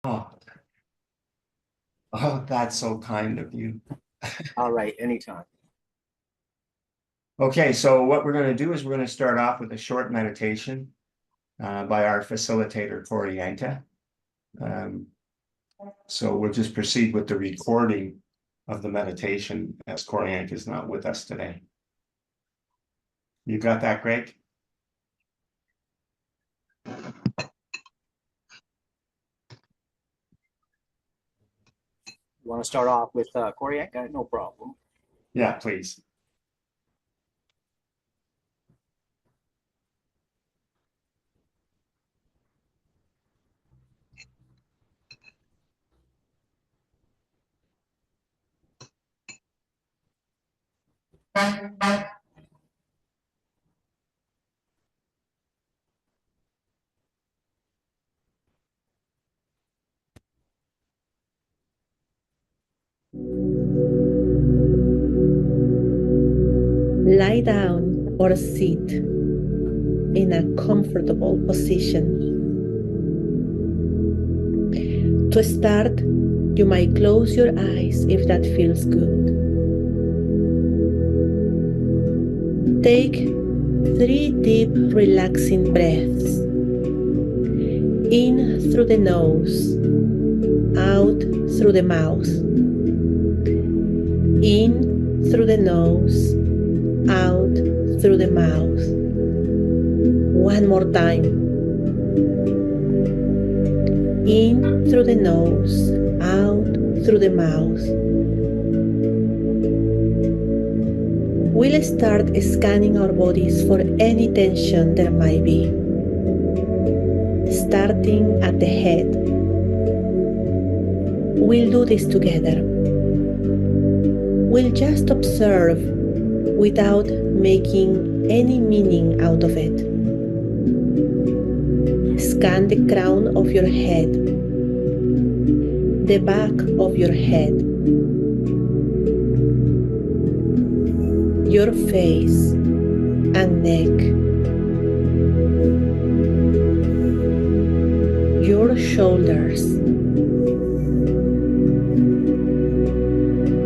Oh, oh, that's so kind of you. All right, anytime. Okay, so what we're going to do is we're going to start off with a short meditation by our facilitator, Corey Yanka. So we'll just proceed with the recording of the meditation as Corey Yanka is not with us today. You got that, Greg? You want to start off with Koryaka? No problem. Yeah, please. Lie down or sit in a comfortable position. To start, you might close your eyes if that feels good. Take 3 deep, relaxing breaths. In through the nose, out through the mouth. In through the nose, out through the mouth. One more time. In through the nose, out through the mouth. We'll start scanning our bodies for any tension there might be. Starting at the head. We'll do this together. We'll just observe without making any meaning out of it. Scan the crown of your head, the back of your head, your face and neck, your shoulders,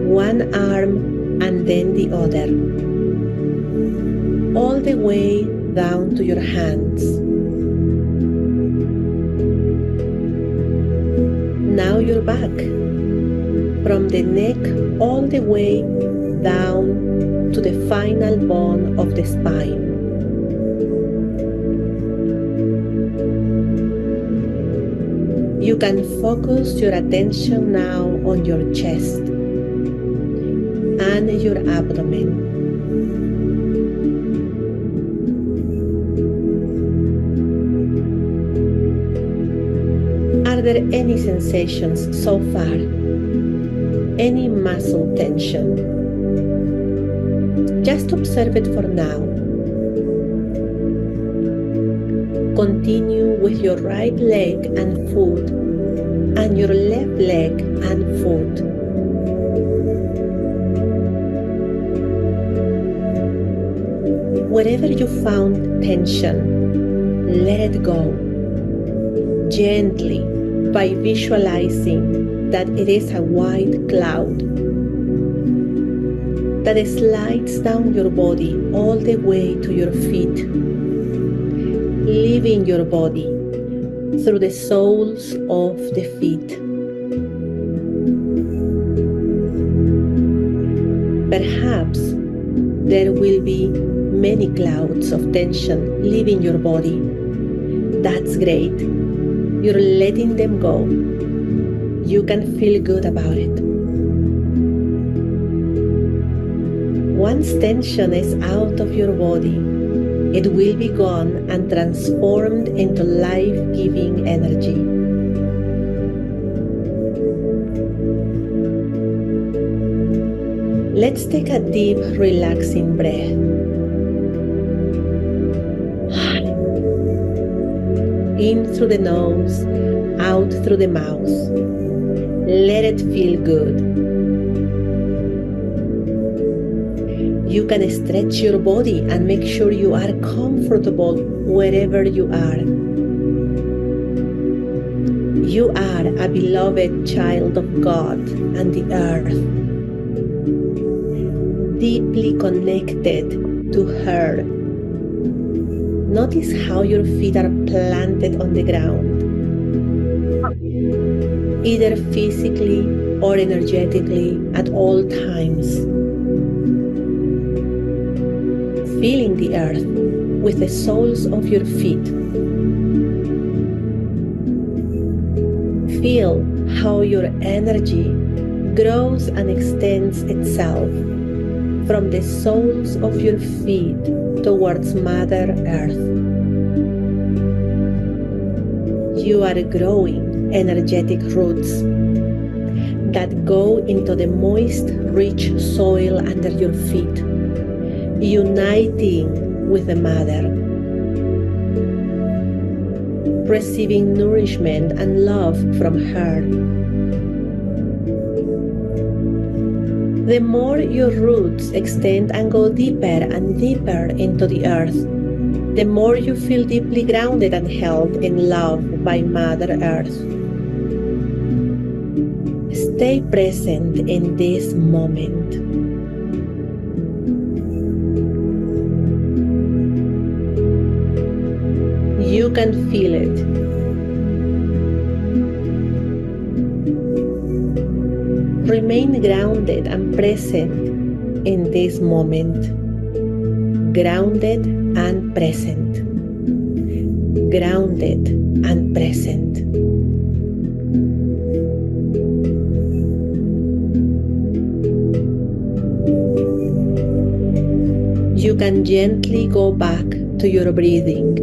one arm and then the other, all the way down to your hands. Now your back, from the neck all the way down to the final bone of the spine. You can focus your attention now on your chest and your abdomen. Are there any sensations so far? Any muscle tension? Just observe it for now. Continue with your right leg and foot and your left leg and foot. Wherever you found tension, let it go. Gently, by visualizing that it is a white cloud that slides down your body all the way to your feet, leaving your body through the soles of the feet. Perhaps there will be many clouds of tension leaving your body. That's great. You're letting them go. You can feel good about it. Once tension is out of your body, it will be gone and transformed into life-giving energy. Let's take a deep, relaxing breath. In through the nose, out through the mouth. Let it feel good. You can stretch your body and make sure you are comfortable wherever you are. You are a beloved child of God and the earth, deeply connected to her. Notice how your feet are planted on the ground, either physically or energetically at all times. Feeling the earth with the soles of your feet. Feel how your energy grows and extends itself from the soles of your feet towards Mother Earth. You are growing energetic roots that go into the moist, rich soil under your feet, uniting with the Mother, receiving nourishment and love from her. The more your roots extend and go deeper and deeper into the earth, the more you feel deeply grounded and held in love by Mother Earth. Stay present in this moment. You can feel it. Remain grounded and present in this moment. Grounded and present. Grounded and present. You can gently go back to your breathing.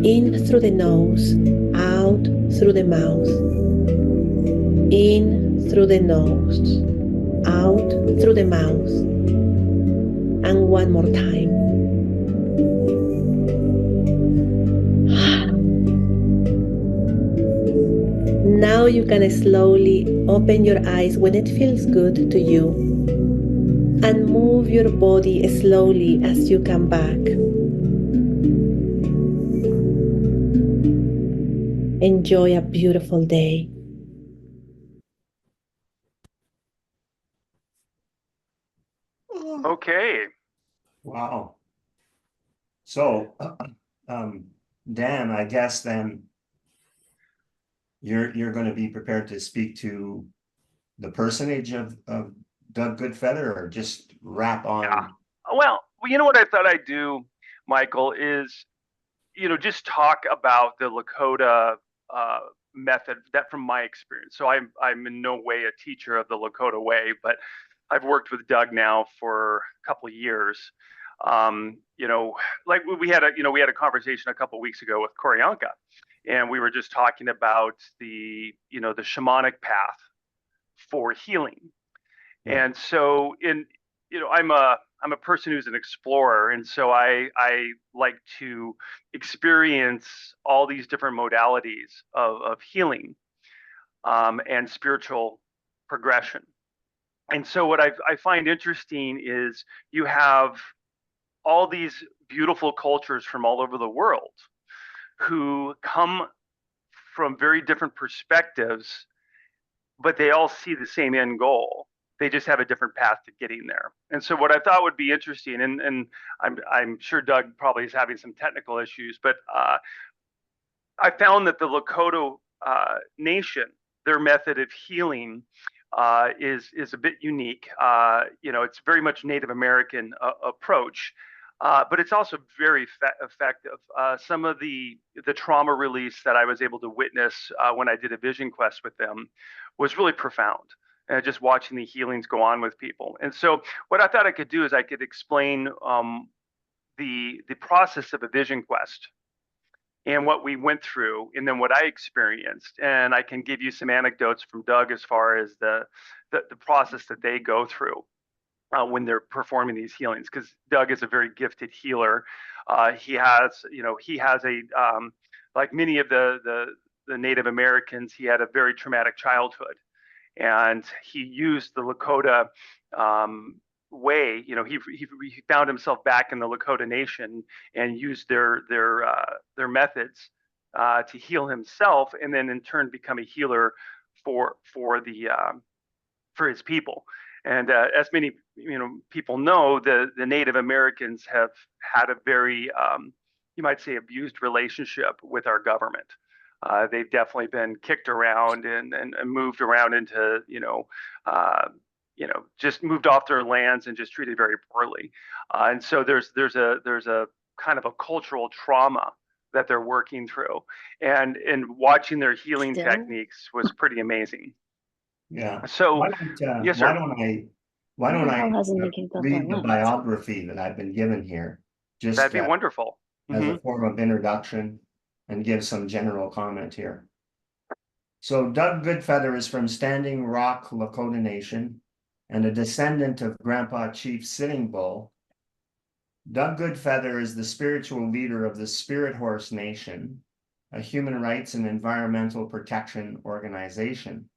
In through the nose, out through the mouth. In through the nose, out through the mouth. And one more time. Now you can slowly open your eyes when it feels good to you, and move your body slowly as you come back. Enjoy a beautiful day. Okay. Wow. So, Dan, I guess then you're going to be prepared to speak to the personage of Doug Goodfeather, or just wrap on? Yeah. Well, you know what I thought I'd do, Michael, is, just talk about the Lakota method, that from my experience. So I'm in no way a teacher of the Lakota way, but I've worked with Doug now for a couple of years. Like we had a conversation a couple of weeks ago with Koryanka, and we were just talking about the shamanic path for healing. Yeah. And so I'm a person who's an explorer, and so I like to experience all these different modalities of healing and spiritual progression. And so what I find interesting is you have all these beautiful cultures from all over the world who come from very different perspectives, but they all see the same end goal. They just have a different path to getting there. And so what I thought would be interesting, and I'm sure Doug probably is having some technical issues, but I found that the Lakota nation, their method of healing is a bit unique. It's very much Native American approach, but it's also very effective. Some of the trauma release that I was able to witness when I did a vision quest with them was really profound. Just watching the healings go on with people. And so what I thought I could do is I could explain the process of a vision quest and what we went through, and then what I experienced. And I can give you some anecdotes from Doug as far as the process that they go through when they're performing these healings, because Doug is a very gifted healer. He has a like many of the Native Americans, he had a very traumatic childhood, and he used the Lakota way. He found himself back in the Lakota nation and used their methods to heal himself, and then in turn become a healer for his people. And as many people know, the Native Americans have had a very you might say abused relationship with our government. They've definitely been kicked around and moved around into just moved off their lands and just treated very poorly. And so there's a kind of a cultural trauma that they're working through, and watching their healing Still? techniques was pretty amazing. Yeah. So Why don't, yes, why sir. don't I How hasn't they kicked off their read the lands? biography that I've been given here? Just That'd be wonderful. as Mhm. a form of introduction and give some general comment here. So Doug Goodfeather is from Standing Rock Lakota Nation and a descendant of Grandpa Chief Sitting Bull. Doug Goodfeather is the spiritual leader of the Spirit Horse Nation, a human rights and environmental protection organization.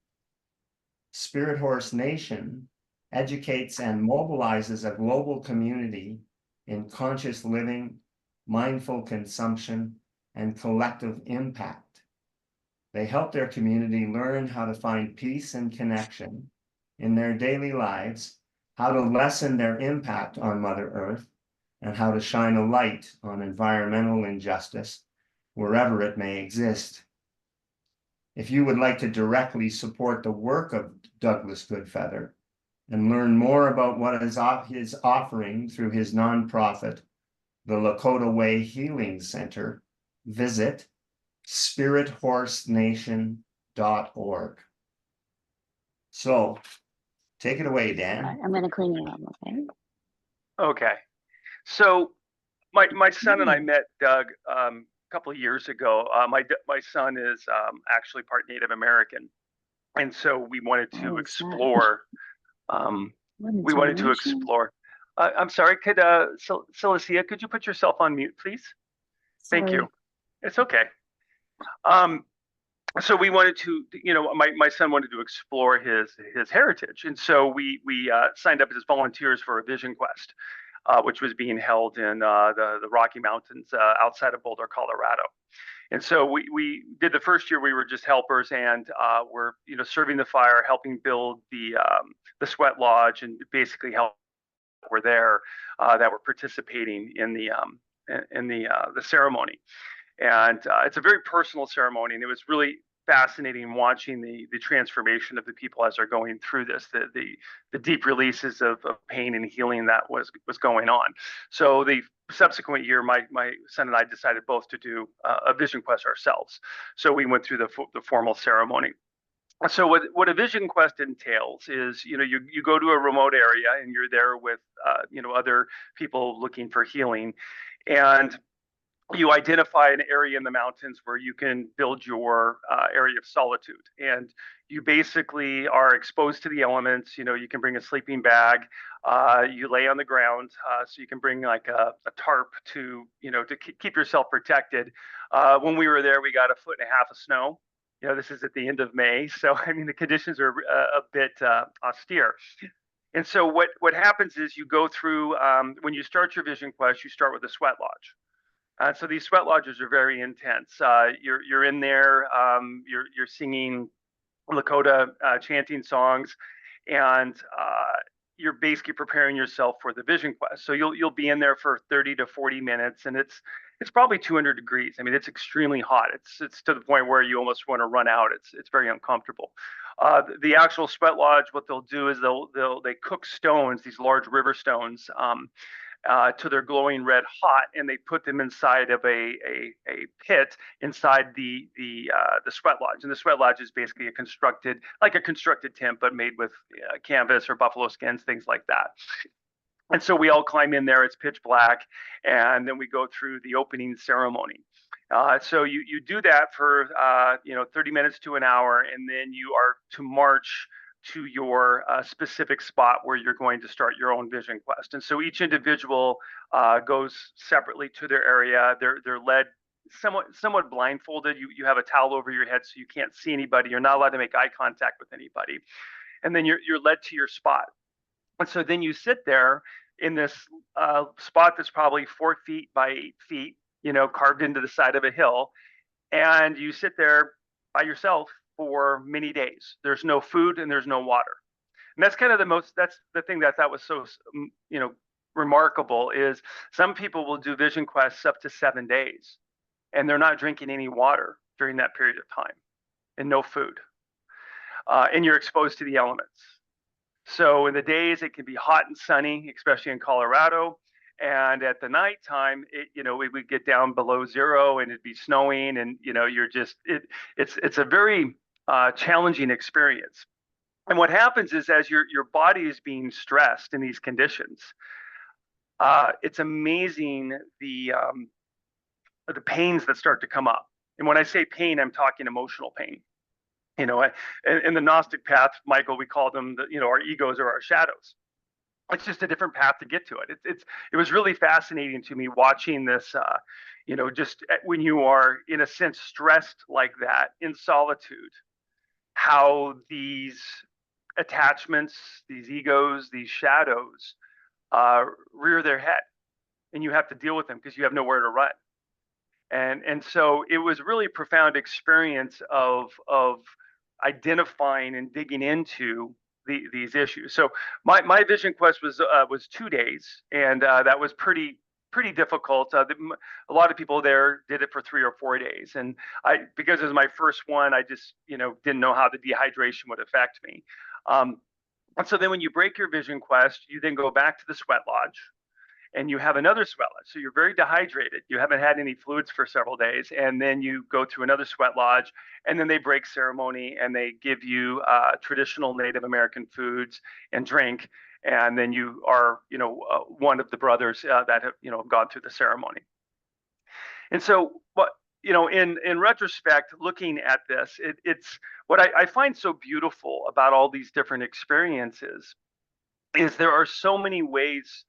Spirit Horse Nation educates and mobilizes a global community in conscious living, mindful consumption, and collective impact. They help their community learn how to find peace and connection in their daily lives, how to lessen their impact on Mother Earth, and how to shine a light on environmental injustice wherever it may exist. If you would like to directly support the work of Douglas Goodfeather and learn more about what is his offering through his nonprofit, the Lakota Way Healing Center, visit spirithorsenation.org. So take it away, Dan. I'm going to clean it up, okay? Okay. So my son and I met Doug a couple of years ago. My son is actually part Native American, and so we wanted to Oh, it's not. explore. What in We wanted to generation? explore. I'm sorry. Could Cilicia, could you put yourself on mute, please? Thank you. Sorry. It's okay. So we wanted to, my son wanted to explore his heritage, and so we signed up as volunteers for a Vision Quest, which was being held in the Rocky Mountains outside of Boulder, Colorado. And so we did the first year. We were just helpers, and we're serving the fire, helping build the sweat lodge, and basically were there that were participating in the ceremony. And it's a very personal ceremony, and it was really fascinating watching the transformation of the people as they're going through this, the deep releases of pain and healing that was going on. So the subsequent year, my son and I decided both to do a Vision Quest ourselves. So we went through the formal ceremony. So what a Vision Quest entails is, you go to a remote area and you're there with, other people looking for healing, and you identify an area in the mountains where you can build your area of solitude, and you basically are exposed to the elements. You can bring a sleeping bag, you lay on the ground, so you can bring like a tarp to keep yourself protected. When we were there, we got 1.5 feet of snow. This is at the end of May, so I mean the conditions are a bit austere. And so what happens is you go through, when you start your Vision Quest, you start with a sweat lodge. So these sweat lodges are very intense. You're in there, you're singing Lakota chanting songs, and you're basically preparing yourself for the Vision Quest. So you'll be in there for 30 to 40 minutes, and it's probably 200 degrees. I mean, it's extremely hot. It's to the point where you almost want to run out. It's very uncomfortable. The actual sweat lodge, what they'll do is they cook stones, these large river stones, to their glowing red hot, and they put them inside of a pit inside the sweat lodge. And the sweat lodge is basically a constructed tent, but made with canvas or buffalo skins, things like that. And so we all climb in there. It's pitch black, and then we go through the opening ceremony. So you do that for 30 minutes to an hour, and then you are to march to your specific spot where you're going to start your own Vision Quest. And so each individual goes separately to their area. They're led somewhat blindfolded. You have a towel over your head so you can't see anybody. You're not allowed to make eye contact with anybody. And then you're led to your spot. And so then you sit there in this spot that's probably 4 feet by 8 feet, carved into the side of a hill. and you sit there by yourself for many days. There's no food and there's no water. And that's kind of that's the thing that I thought was so, remarkable is some people will do vision quests up to 7 days and they're not drinking any water during that period of time and no food. And you're exposed to the elements. So in the days it can be hot and sunny, especially in Colorado. And at the nighttime, it would get down below zero and it'd be snowing, and it's a very challenging experience. And what happens is, as your body is being stressed in these conditions, it's amazing the pains that start to come up. And when I say pain, I'm talking emotional pain. In the Gnostic path, Michael, we call them our egos or our shadows. It's just a different path to get to it. It was really fascinating to me watching this. Just when you are in a sense stressed like that in solitude, how these attachments, these egos, these shadows rear their head, and you have to deal with them because you have nowhere to run. And so it was really a profound experience of identifying and digging into these issues. So my vision quest was 2 days, and that was pretty difficult. A lot of people there did it for 3 or 4 days, and because it was my first one, I just didn't know how the dehydration would affect me. And so then when you break your vision quest, you then go back to the sweat lodge, and you have another sweat lodge. So you're very dehydrated. You haven't had any fluids for several days. And then you go to another sweat lodge, and then they break ceremony and they give you traditional Native American foods and drink. And then you are, one of the brothers that have gone through the ceremony. And so in retrospect, looking at this, it's what I find so beautiful about all these different experiences is there are so many ways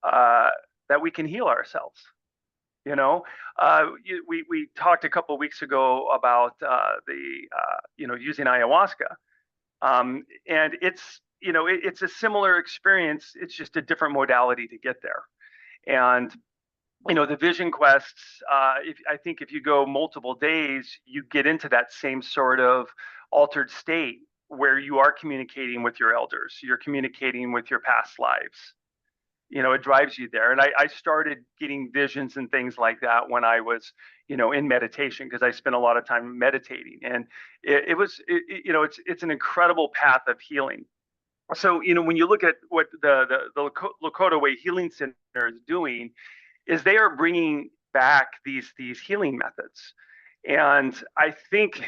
that we can heal ourselves. We talked a couple of weeks ago about using ayahuasca, and it's a similar experience. It's just a different modality to get there. And the vision quests, I think if you go multiple days, you get into that same sort of altered state where you are communicating with your elders, you're communicating with your past lives. It drives you there. And I started getting visions and things like that when I was, in meditation, because I spent a lot of time meditating. And it's an incredible path of healing. So, when you look at what the Lakota Way Healing Center is doing, is they are bringing back these healing methods. And I think,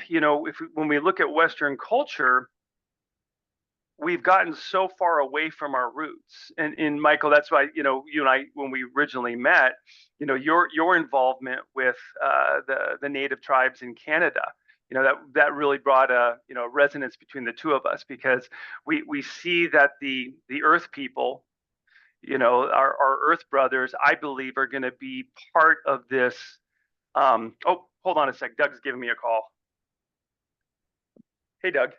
when we look at Western culture, we've gotten so far away from our roots. And Michael, that's why, you and I, when we originally met, your involvement with the native tribes in Canada, that really brought a resonance between the two of us, because we see that the Earth people, our Earth brothers, I believe, are going to be part of this. Oh, hold on a sec. Doug's giving me a call. Hey, Doug.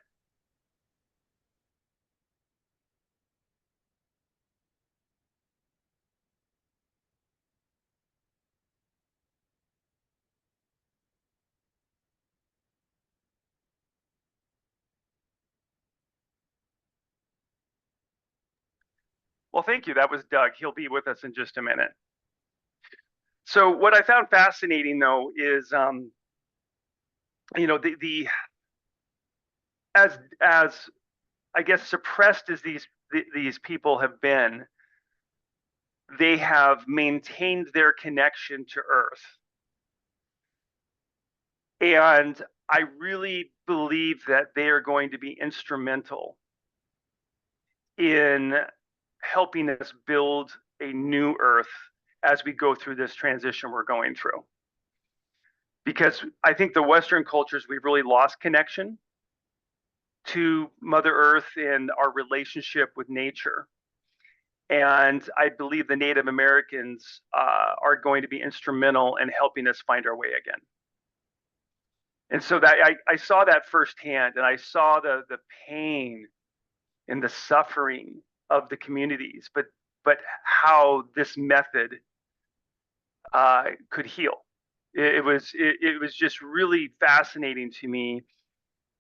Well, thank you. That was Doug. He'll be with us in just a minute. So what I found fascinating, though, is, as I guess suppressed as these people have been, they have maintained their connection to Earth. And I really believe that they are going to be instrumental in helping us build a new Earth as we go through this transition we're going through. Because I think the Western cultures, we've really lost connection to Mother Earth and our relationship with nature. And I believe the Native Americans are going to be instrumental in helping us find our way again. And so that I saw that firsthand, and I saw the pain and the suffering of the communities, but how this method could heal. It was just really fascinating to me,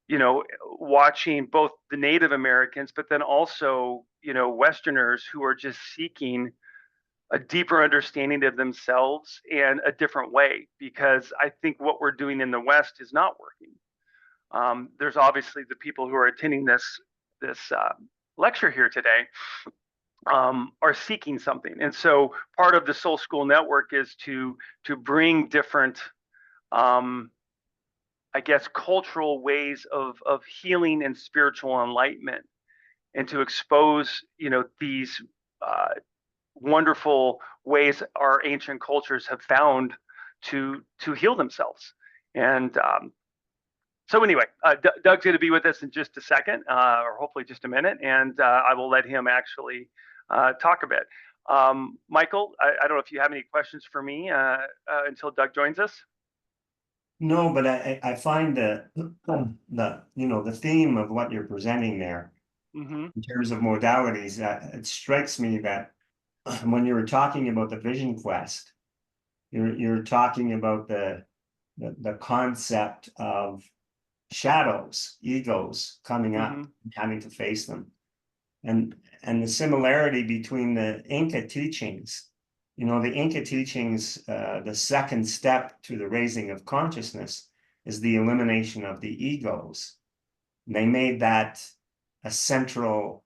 you know, watching both the Native Americans, but then also, you know, Westerners who are just seeking a deeper understanding of themselves and a different way, because I think what we're doing in the West is not working. There's obviously the people who are attending this lecture here today are seeking something, and so part of the Soul School Network is to bring different, I guess, cultural ways of healing and spiritual enlightenment, and to expose, you know, these wonderful ways our ancient cultures have found to heal themselves. And so anyway, Doug's going to be with us in just a second, or hopefully just a minute, and I will let him actually talk a bit. Michael, I don't know if you have any questions for me until Doug joins us. No, but I find the you know, the theme of what you're presenting there Mm-hmm. in terms of modalities, it strikes me that when you were talking about the vision quest, you're talking about the concept of shadows, egos coming up, Mhm. and having to face them, and the similarity between the Inca teachings. You know, the Inca teachings, the second step to the raising of consciousness is the elimination of the egos. They made that a central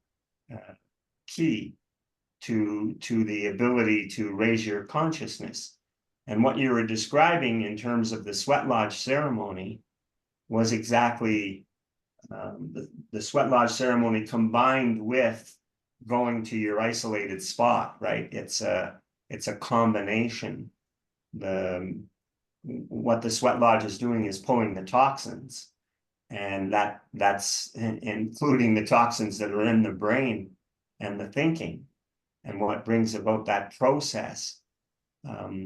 key to the ability to raise your consciousness. And what you were describing in terms of the sweat lodge ceremony was exactly the sweat lodge ceremony combined with going to your isolated spot, right? It's a combination. What the sweat lodge is doing is pulling the toxins, and that's including the toxins that are in the brain and the thinking, and what brings about that process.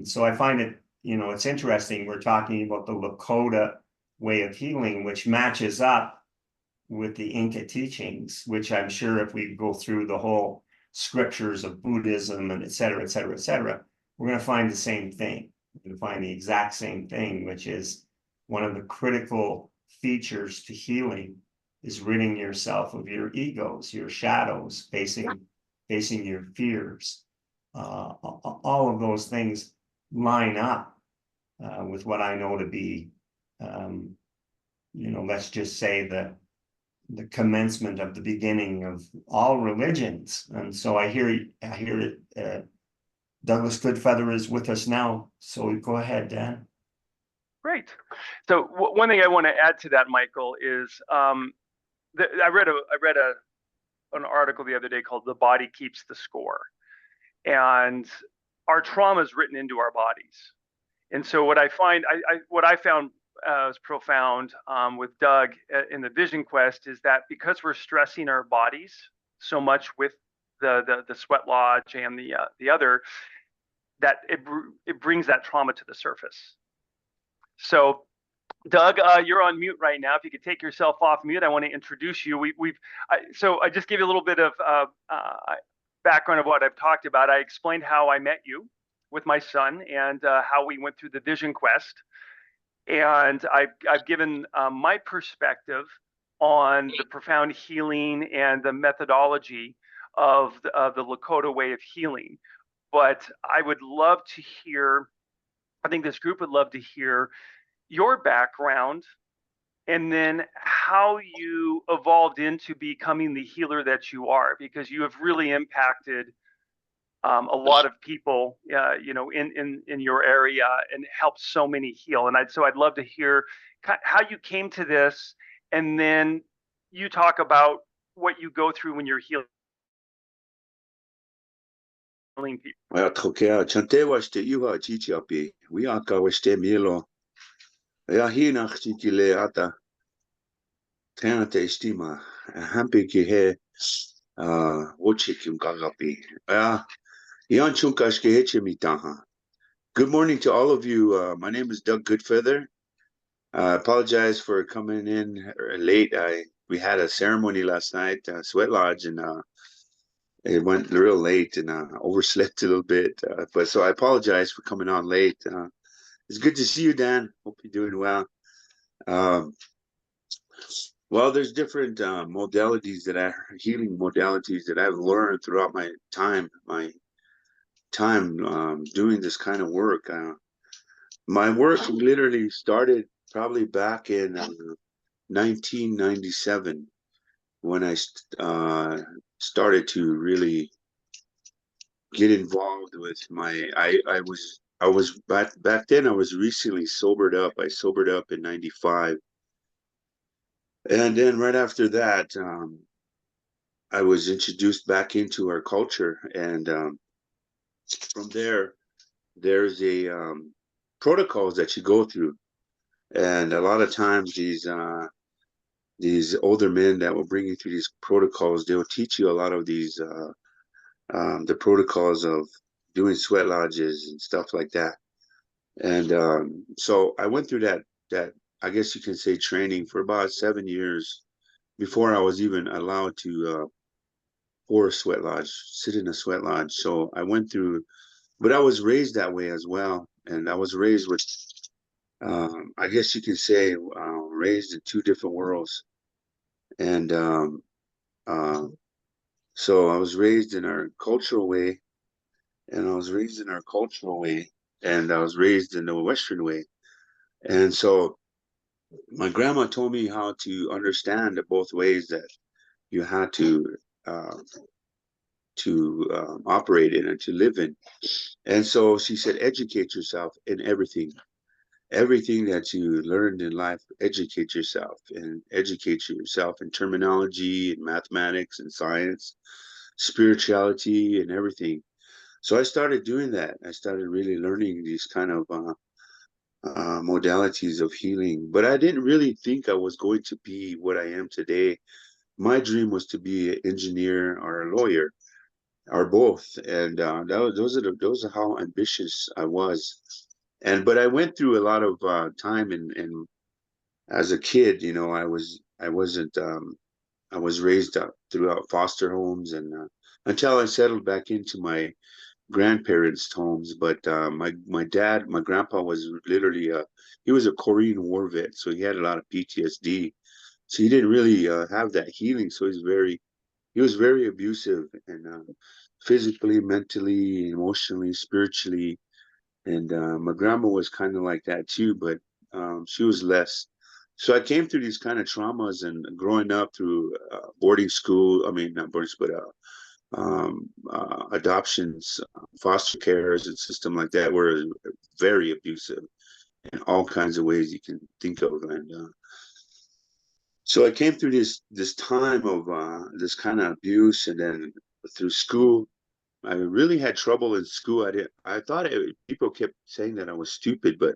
So I find it, you know, it's interesting. We're talking about the Lakota way of healing, which matches up with the Inca teachings, which I'm sure if we go through the whole scriptures of Buddhism and et cetera, et cetera, et cetera, we're going to find the same thing. We're going to find the exact same thing, which is one of the critical features to healing is ridding yourself of your egos, your shadows, facing your fears. All of those things line up with what I know to be, you know, let's just say the commencement of the beginning of all religions. And so I hear it. Douglas Goodfeather is with us now, so go ahead, Dan. Great. So one thing I want to add to that, Michael, is I read an article the other day called "The Body Keeps the Score," and our trauma is written into our bodies. And so what I found was profound with Doug in the Vision Quest is that because we're stressing our bodies so much with the sweat lodge and the other, that it brings that trauma to the surface. So Doug, you're on mute right now. If you could take yourself off mute, I want to introduce you. So I just give you a little bit of background of what I've talked about. I explained how I met you with my son and how we went through the Vision Quest. And I've given my perspective on the profound healing and the methodology of the Lakota way of healing. But I would love to hear, I think this group would love to hear your background and then how you evolved into becoming the healer that you are, because you have really impacted a lot of people, you know, in your area and helped so many heal. And so I'd love to hear how you came to this, and then you talk about what you go through when you're healing people. Well, okay, chante was the you are chichapi. We are going to milo. Ja, hier nach chikile ata. Tenate estima. Hampi ki he. Wochikim kagapi. Ja, yan chunkas ke hechimitaha. Good morning to all of you. My name is Doug Goodfeather. I apologize for coming in late. We had a ceremony last night, Sweat Lodge, and it went real late and overslept a little bit. But so I apologize for coming on late. It's good to see you, Dan. Hope you're doing well. Well, there's different modalities healing modalities that I've learned throughout my time doing this kind of work. My work literally started probably back in 1997 when I started to really get involved with I was back then I was recently sobered up. I sobered up in 95. And then right after that, I was introduced back into our culture. And from there, there's a protocols that you go through. And a lot of times these older men that will bring you through these protocols, they will teach you a lot of these the protocols of doing sweat lodges and stuff like that. And so I went through that I guess you can say training for about 7 years before I was even allowed to pour a sweat lodge, sit in a sweat lodge. So I went through, but I was raised that way as well. And I was raised with, I guess you can say, raised in two different worlds. And so I was raised in our cultural way, and I was raised in our cultural way, and I was raised in the Western way. And so my grandma told me how to understand both ways that you had to operate in and to live in. And so she said, educate yourself in everything. Everything that you learned in life, educate yourself and educate yourself in terminology and mathematics and science, spirituality and everything. So I started doing that. I started really learning these kind of modalities of healing, but I didn't really think I was going to be what I am today. My dream was to be an engineer or a lawyer, or both, and those are how ambitious I was. And but I went through a lot of time, and as a kid, you know, I was raised up throughout foster homes, and until I settled back into my grandparents' homes. But my grandpa was literally he was a Korean War vet, so he had a lot of PTSD. So he didn't really have that healing. So he was very abusive, and physically, mentally, emotionally, spiritually. And my grandma was kind of like that too, but she was less. So I came through these kind of traumas, and growing up through boarding school. I mean, not boarding school, but adoptions, foster cares, and system like that were very abusive in all kinds of ways you can think of. And so I came through this time of this kind of abuse, and then through school. I really had trouble in school. I thought people kept saying that I was stupid, but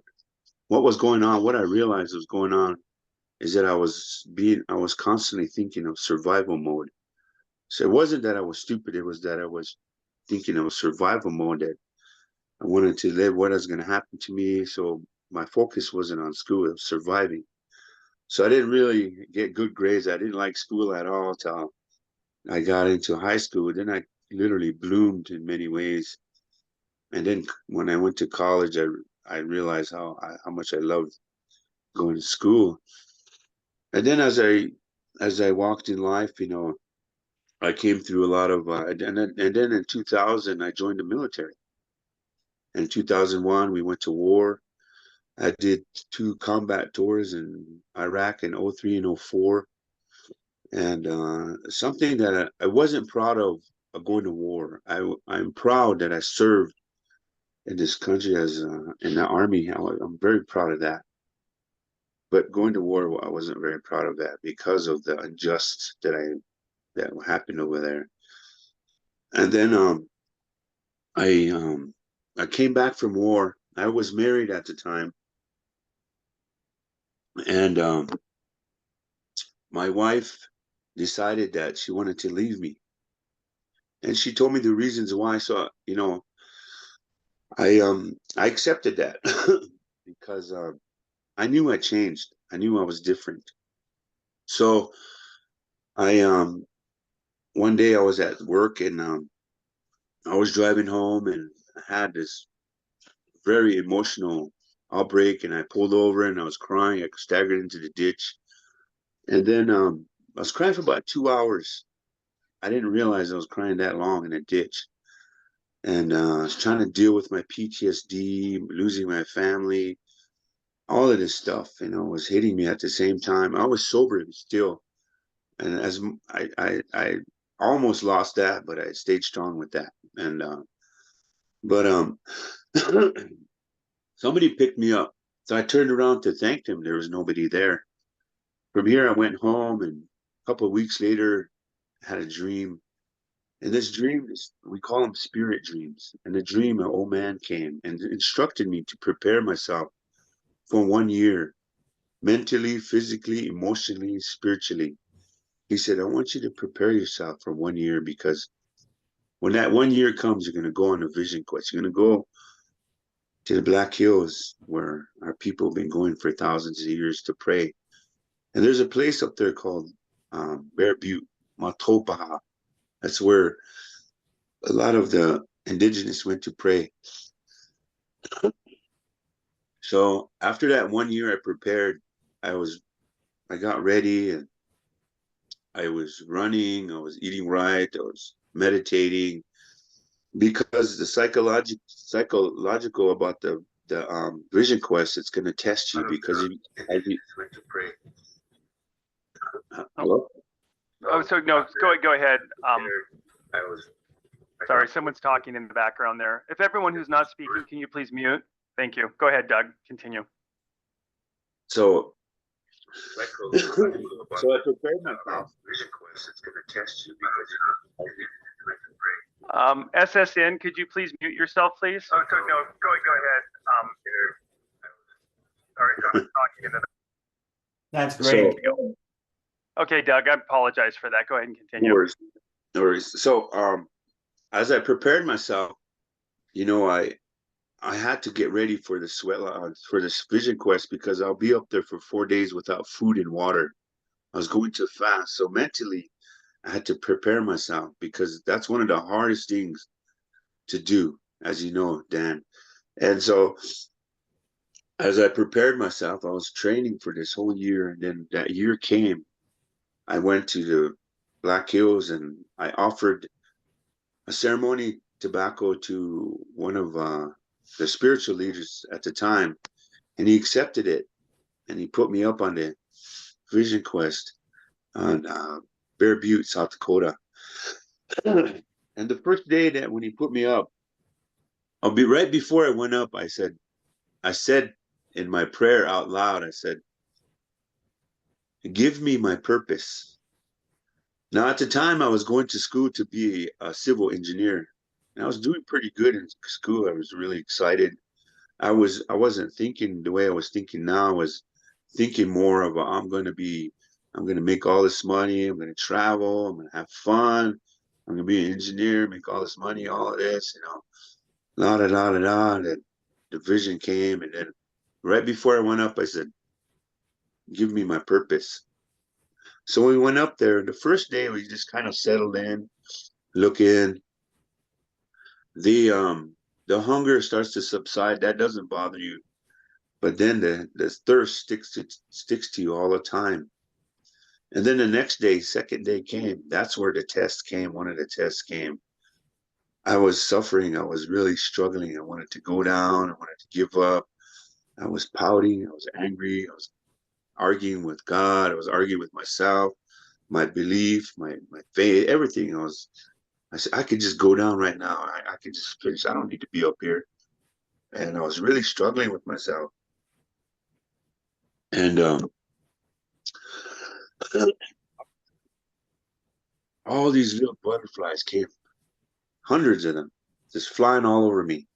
what was going on, what I realized was going on, is that I was constantly thinking of survival mode. So it wasn't that I was stupid, it was that I was thinking of survival mode, that I wanted to live, what is going to happen to me. So my focus wasn't on school, it was surviving. So I didn't really get good grades. I didn't like school at all till I got into high school. Then I literally bloomed in many ways. And then when I went to college, I realized how much I loved going to school. And then as I walked in life, you know, I came through a lot of and then in 2000 I joined the military. In 2001 we went to war. I did 2 combat tours in Iraq in 03 and 04. And something that I wasn't proud of going to war. I'm proud that I served in this country as in the army. I'm very proud of that. But going to war, I wasn't very proud of that because of the unjust that happened over there. And then I came back from war. I was married at the time, and my wife decided that she wanted to leave me, and she told me the reasons why. So you know, I accepted that because I knew I changed. I knew I was different. So I one day I was at work, and I was driving home, and I had this very emotional outbreak, and I pulled over and I was crying. I staggered into the ditch, and then I was crying for about 2 hours. I didn't realize I was crying that long in a ditch, and I was trying to deal with my PTSD, losing my family, all of this stuff, was hitting me at the same time. I was sober still, and I almost lost that, but I stayed strong with that. And but somebody picked me up, so I turned around to thank them. There was nobody there. From here, I went home, and a couple of weeks later, I had a dream. And this dream we call them spirit dreams. And the dream, an old man came and instructed me to prepare myself for 1 year, mentally, physically, emotionally, spiritually. He said, I want you to prepare yourself for 1 year, because when that 1 year comes, you're going to go on a vision quest. You're going to go to the Black Hills, where our people have been going for thousands of years to pray. And there's a place up there called Bear Butte, Matopaha. That's where a lot of the indigenous went to pray. So after that 1 year, I prepared. I got ready, and I was running. I was eating right. I was meditating, because the psychological about the vision quest, it's going to test you, because as you went to pray. Hello? Oh, so no, go ahead. I was. Sorry, someone's talking in the background there. If everyone who's not speaking, can you please mute? Thank you. Go ahead, Doug. Continue. So I prepared myself. Vision quest, it's going to test you, because SSN, could you please mute yourself, please? Oh, so no, go ahead. Sorry, someone's talking in the. That's great. Okay, Doug, I apologize for that. Go ahead and continue. No worries. So, as I prepared myself, I had to get ready for the for this vision quest, because I'll be up there for 4 days without food and water. I was going to fast, so mentally, I had to prepare myself, because that's one of the hardest things to do, as you know, Dan. And so, as I prepared myself, I was training for this whole year, and then that year came. I went to the Black Hills, and I offered a ceremony tobacco to one of the spiritual leaders at the time, and he accepted it, and he put me up on the vision quest on Bear Butte, South Dakota. And the first day that when he put me up, I'll be right before I went up, I said in my prayer out loud, I said, give me my purpose. Now, at the time, I was going to school to be a civil engineer, and I was doing pretty good in school. I was really excited. I wasn't thinking the way I was thinking now. I was thinking more of I'm going to make all this money. I'm going to travel. I'm going to have fun. I'm going to be an engineer, make all this money, all of this, la da da da da. And the vision came, and then right before I went up, I said, give me my purpose. So we went up there, and the first day we just kind of settled in, looking. The hunger starts to subside. That doesn't bother you, but then the thirst sticks to you all the time. And then the next day, second day came. That's where the test came. One of the tests came. I was suffering. I was really struggling. I wanted to go down. I wanted to give up. I was pouting. I was angry. I was arguing with God. I was arguing with myself, my belief, my faith, everything. I said, I could just go down right now. I could just finish. I don't need to be up here. And I was really struggling with myself. And all these little butterflies came, hundreds of them, just flying all over me,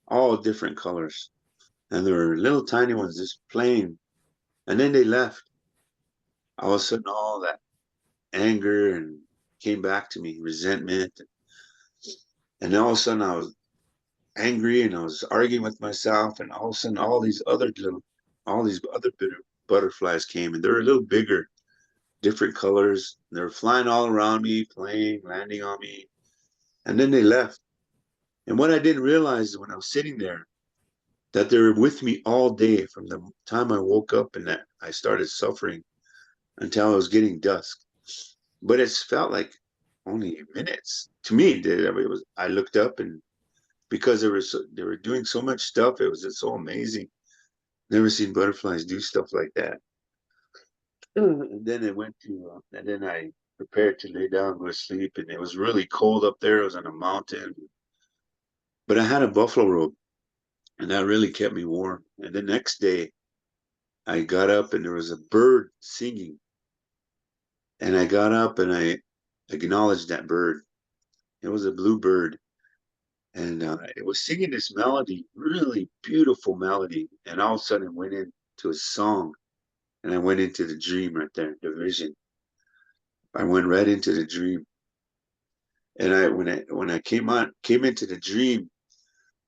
all different colors. And there were little tiny ones just playing. And then they left. All of a sudden, all that anger and came back to me, resentment. And all of a sudden, I was angry, and I was arguing with myself. And all of a sudden, all these other butterflies came, and they were a little bigger, different colors. They were flying all around me, playing, landing on me. And then they left. And what I didn't realize is when I was sitting there, that they were with me all day from the time I woke up and that I started suffering until I was getting dusk. But it's felt like only minutes to me. It was. I looked up, and because they were doing so much stuff, it was just so amazing. Never seen butterflies do stuff like that. And then it went to, and then I prepared to lay down, go to sleep, and it was really cold up there. It was on a mountain, but I had a buffalo robe, and that really kept me warm. And the next day, I got up, and there was a bird singing, and I got up and I acknowledged that bird. It was a blue bird, and it was singing this melody, really beautiful melody. And all of a sudden, it went into a song, and I went into the dream right there, the vision. I went right into the dream, and when I came into the dream,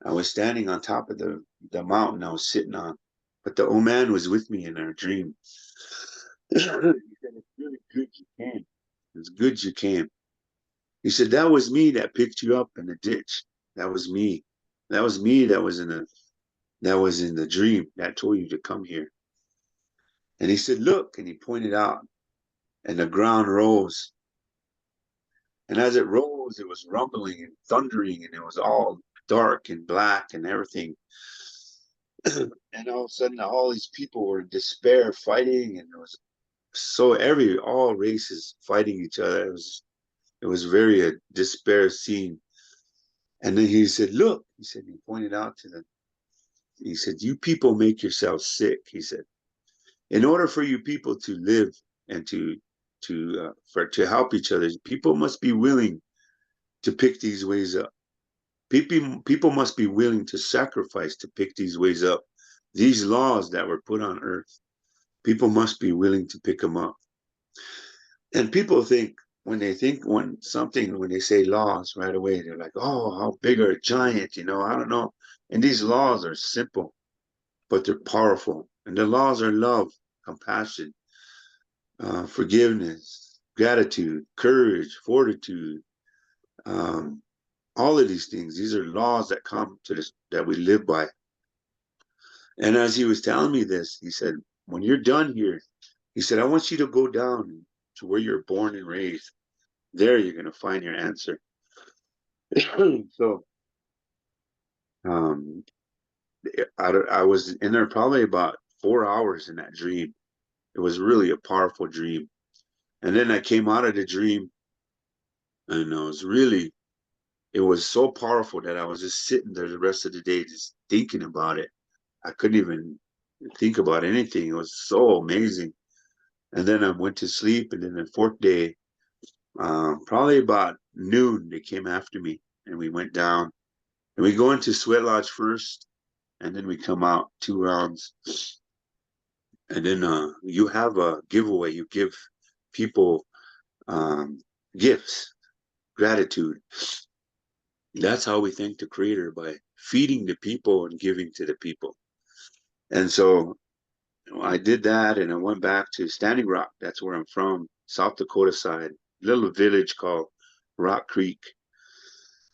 I was standing on top of the mountain I was sitting on, but the old man was with me in our dream. He said, "It's really good you came. It's good you came." He said, "That was me that picked you up in the ditch. That was me. That was me that was in the dream that told you to come here." And he said, "Look," and he pointed out, and the ground rose. And as it rose, it was rumbling and thundering, and it was all dark and black and everything. And all of a sudden, all these people were in despair, fighting, and it was all races fighting each other. It was very a despair scene. And then he said, "Look," he said, he pointed out to them. He said, "You people make yourselves sick." He said, "In order for you people to live and to help each other, people must be willing to pick these ways up. People must be willing to sacrifice to pick these ways up. These laws that were put on earth, people must be willing to pick them up." And people think when they say laws right away, they're like, "Oh, how big are a giant? I don't know." And these laws are simple, but they're powerful. And the laws are love, compassion, forgiveness, gratitude, courage, fortitude, all of these things. These are laws that come to this, that we live by. And as he was telling me this, he said, "When you're done here," he said, "I want you to go down to where you're born and raised. There you're going to find your answer." So I was in there probably about 4 hours in that dream. It was really a powerful dream. And then I came out of the dream, and it was so powerful that I was just sitting there the rest of the day just thinking about it. I couldn't even think about anything. It was so amazing. And then I went to sleep, and then the fourth day, probably about noon, they came after me, and we went down, and we go into Sweat Lodge first, and then we come out 2 rounds. And then you have a giveaway. You give people gifts, gratitude. That's how we thank the Creator, by feeding the people and giving to the people. And so I did that, and I went back to Standing Rock. That's where I'm from, South Dakota side, little village called Rock Creek.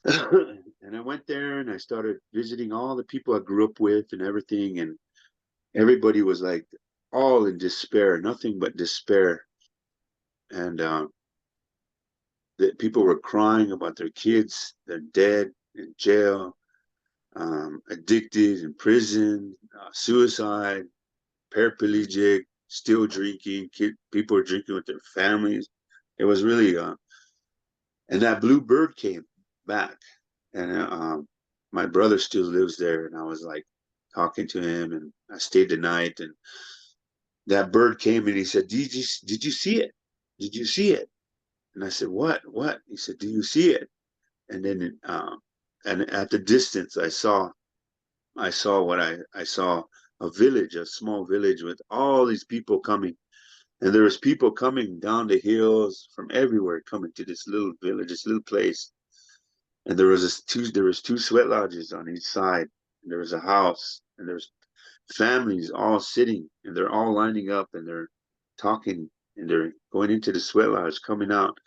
And I went there, and I started visiting all the people I grew up with and everything. And everybody was like all in despair, nothing but despair. And the people were crying about their kids, they're dead, in jail, addicted, in prison, suicide, paraplegic, still drinking. People were drinking with their families. It was really, and that blue bird came back, and my brother still lives there, and I was like talking to him, and I stayed the night, and that bird came, and he said, did you see it? Did you see it?" And I said, "What? What?" He said, "Do you see it?" And then, and at the distance, I saw a village, a small village with all these people coming. And there was people coming down the hills from everywhere, coming to this little village, this little place. And there was two sweat lodges on each side. And there was a house, and there's families all sitting, and they're all lining up, and they're talking, and they're going into the sweat lodge, coming out.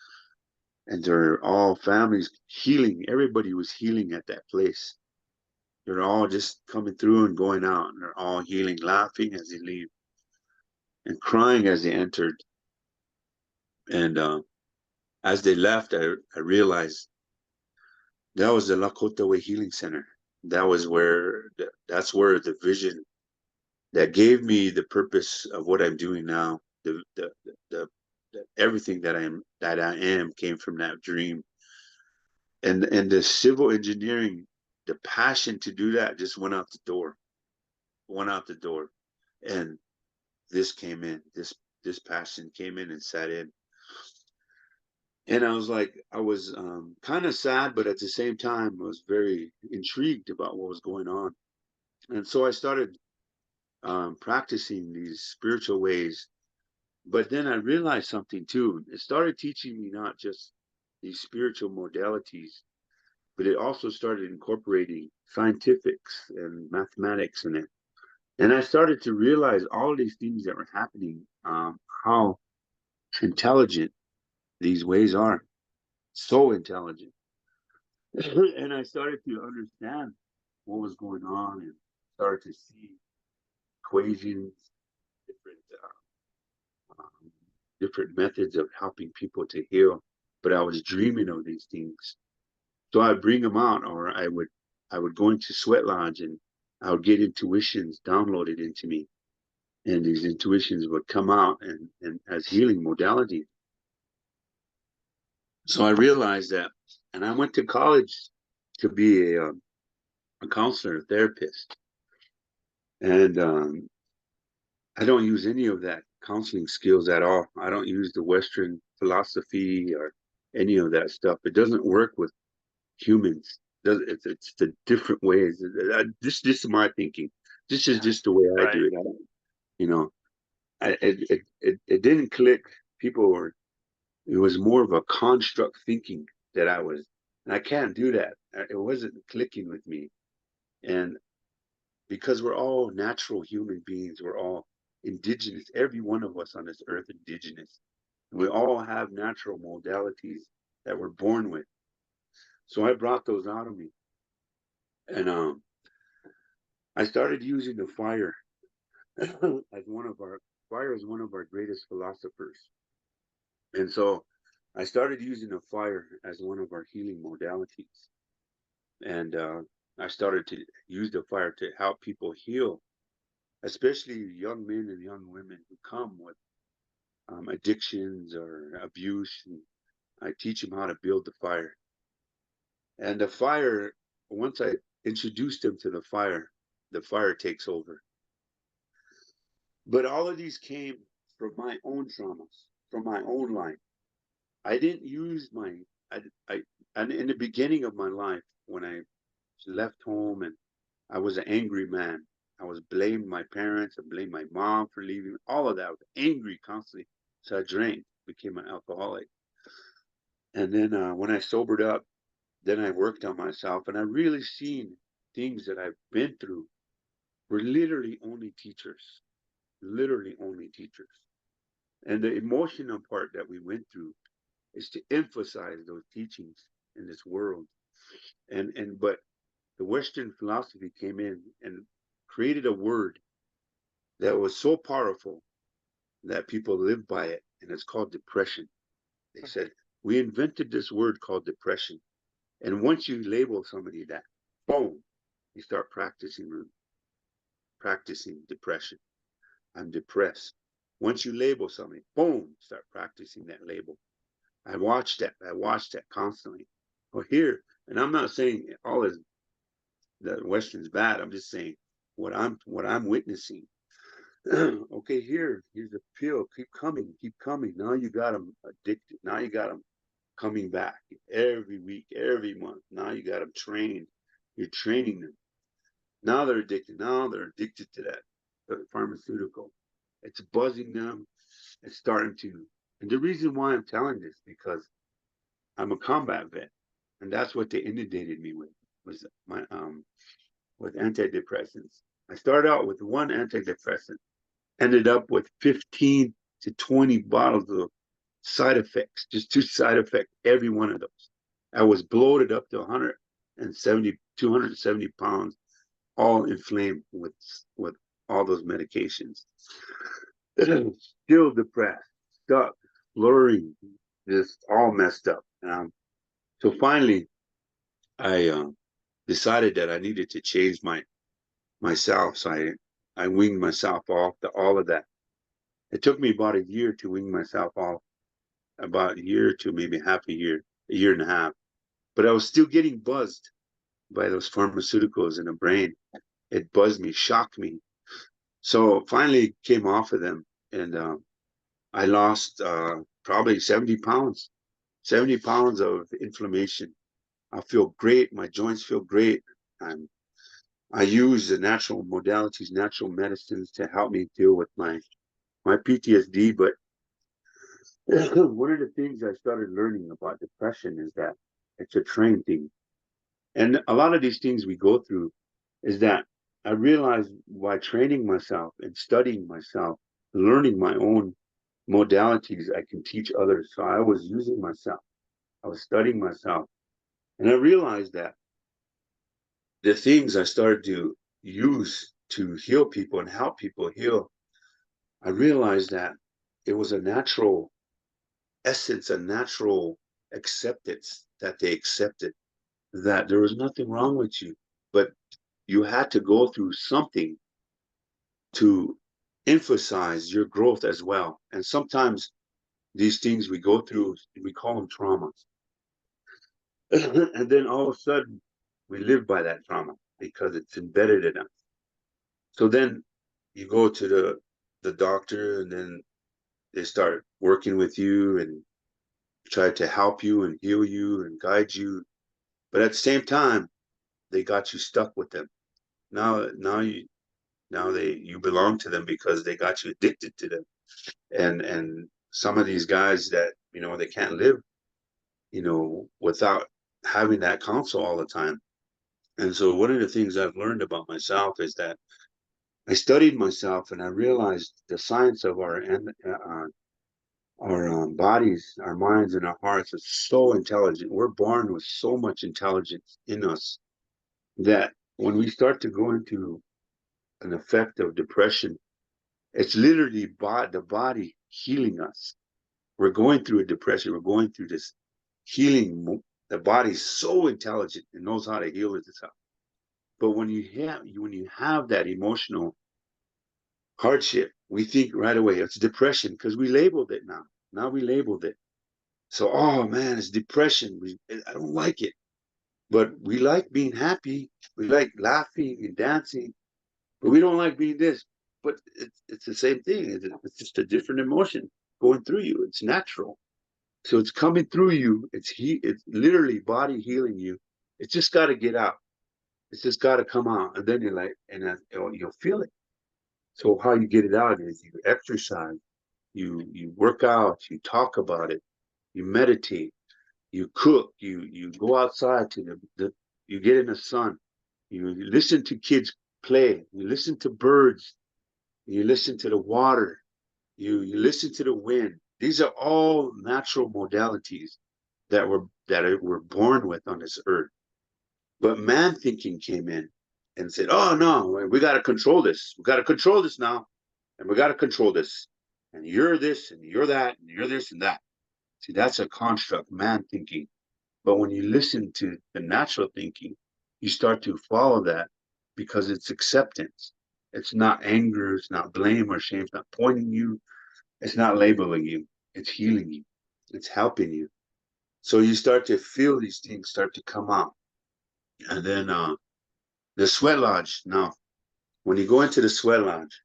And they're all families healing. Everybody was healing at that place. they're all just coming through and going out, and they're all healing, laughing as they leave, and crying as they entered. And as they left, I realized that was the Lakota Way Healing Center. That's where the vision that gave me the purpose of what I'm doing now, the everything that I am came from that dream. And the civil engineering, the passion to do that just went out the door. And this came in, this passion came in and sat in. And I was like, I was kind of sad, but at the same time, I was very intrigued about what was going on. And so I started practicing these spiritual ways. But then I realized something too. It started teaching me not just these spiritual modalities, but it also started incorporating scientifics and mathematics in it. And I started to realize all these things that were happening, how intelligent these ways are, so intelligent. And I started to understand what was going on and started to see equations, different methods of helping people to heal. But I was dreaming of these things. So I'd bring them out, or I would go into Sweat Lodge and I would get intuitions downloaded into me. And these intuitions would come out and as healing modality. So I realized that, and I went to college to be a counselor, a therapist. And I don't use any of that counseling skills at all. I don't use the Western philosophy or any of that stuff. It doesn't work with humans. It's the different ways. This is my thinking. This is just the way I do it. I don't, you know, it didn't click. People were, it was more of a construct thinking that I was, and I can't do that. It wasn't clicking with me. And because we're all natural human beings, we're all indigenous. Every one of us on this earth indigenous. We all have natural modalities that we're born with. So I brought those out of me. And I started using the fire as fire is one of our greatest philosophers. And so I started using the fire as one of our healing modalities. And I started to use the fire to help people heal, especially young men and young women who come with addictions or abuse. And I teach them how to build the fire. And the fire, once I introduce them to the fire takes over. But all of these came from my own traumas, from my own life. I didn't use and in the beginning of my life, when I left home and I was an angry man, I was blaming my parents, I blamed my mom for leaving, all of that. I was angry constantly. So I drank, became an alcoholic. And then when I sobered up, then I worked on myself, and I really seen things that I've been through were literally only teachers. And the emotional part that we went through is to emphasize those teachings in this world. But the Western philosophy came in and created a word that was so powerful that people live by it, and it's called depression. They said, we invented this word called depression. And once you label somebody that, boom, you start practicing depression. I'm depressed. Once you label somebody, boom, start practicing that label. I watched that constantly. Well, here, and I'm not saying all is the Western's bad. I'm just saying what I'm witnessing. Okay, here's the pill. Keep coming. Now you got them addicted. Now you got them coming back every week, every month. Now you got them trained. You're training them. Now they're addicted. Now they're addicted to that pharmaceutical. It's buzzing them. It's starting to. And the reason why I'm telling this, because I'm a combat vet, and that's what they inundated me with, was my with antidepressants. I started out with one antidepressant, ended up with 15 to 20 bottles of side effects, just 2 side effects, every one of those. I was bloated up to 270 pounds, all inflamed with all those medications. Still depressed, stuck, blurring, just all messed up. So finally, I decided that I needed to change myself. So I weaned myself off all of that. It took me about a year to wean myself off, about a year to maybe half a year and a half. But I was still getting buzzed by those pharmaceuticals in the brain. It buzzed me, shocked me. So finally came off of them, and I lost probably 70 pounds, 70 pounds of inflammation. I feel great. My joints feel great. I use the natural modalities, natural medicines to help me deal with my PTSD. But one of the things I started learning about depression is that it's a trained thing. And a lot of these things we go through is that I realized by training myself and studying myself, learning my own modalities, I can teach others. So I was using myself. I was studying myself. And I realized that the things I started to use to heal people and help people heal, I realized that it was a natural essence, a natural acceptance that they accepted, that there was nothing wrong with you, but you had to go through something to emphasize your growth as well. And sometimes these things we go through, we call them traumas. And then all of a sudden, we live by that trauma because it's embedded in us. So then you go to the doctor, and then they start working with you and try to help you and heal you and guide you. But at the same time, they got you stuck with them. Now you belong to them because they got you addicted to them. And some of these guys that, they can't live, without having that counsel all the time. And so one of the things I've learned about myself is that I studied myself, and I realized the science of our bodies, our minds, and our hearts is so intelligent. We're born with so much intelligence in us that when we start to go into an effect of depression, it's literally the body healing us. We're going through a depression. We're going through this healing. The body's so intelligent and knows how to heal itself. But when you have that emotional hardship, we think right away it's depression because we labeled it now. Now we labeled it. So, oh man, it's depression. I don't like it. But we like being happy. We like laughing and dancing. But we don't like being this. But it's the same thing. It's just a different emotion going through you. It's natural. So it's coming through you. It's literally body healing you. It's just got to get out. It's just got to come out. And then you're like, you'll feel it. So how you get it out is you exercise, you work out, you talk about it, you meditate, you cook, you go outside to you get in the sun, you listen to kids play, you listen to birds, you listen to the water, you listen to the wind. These are all natural modalities that we're born with on this earth. But man thinking came in and said, oh no, we got to control this. We got to control this now. And we got to control this. And you're this, and you're that, and you're this and that. See, that's a construct, man thinking. But when you listen to the natural thinking, you start to follow that because it's acceptance. It's not anger, it's not blame or shame, it's not pointing you, it's not labeling you, it's healing you, it's helping you. So you start to feel these things start to come out. And then the sweat lodge. Now, when you go into the sweat lodge,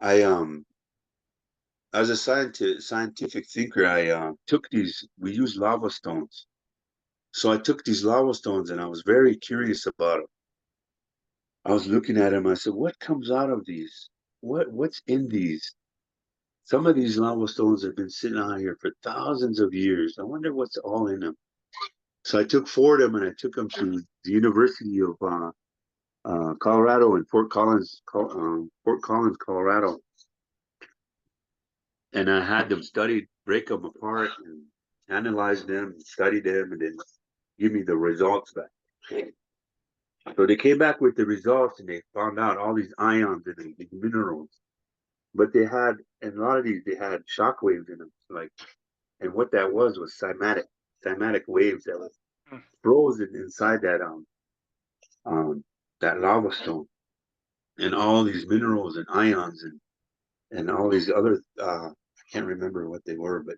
as a scientific thinker, we use lava stones. So I took these lava stones and I was very curious about them. I was looking at them. I said, what comes out of these? What's in these? Some of these lava stones have been sitting out here for thousands of years. I wonder what's all in them. So I took 4 of them and I took them to the University of Colorado in Fort Collins, Colorado. And I had them studied, break them apart and analyze them, study them, and then give me the results back. So they came back with the results and they found out all these ions and these minerals. But they had, in a lot of these, they had shock waves in them. Like, and what that was cymatic waves that was Hmm. frozen inside that lava stone. And all these minerals and ions and all these other, I can't remember what they were, but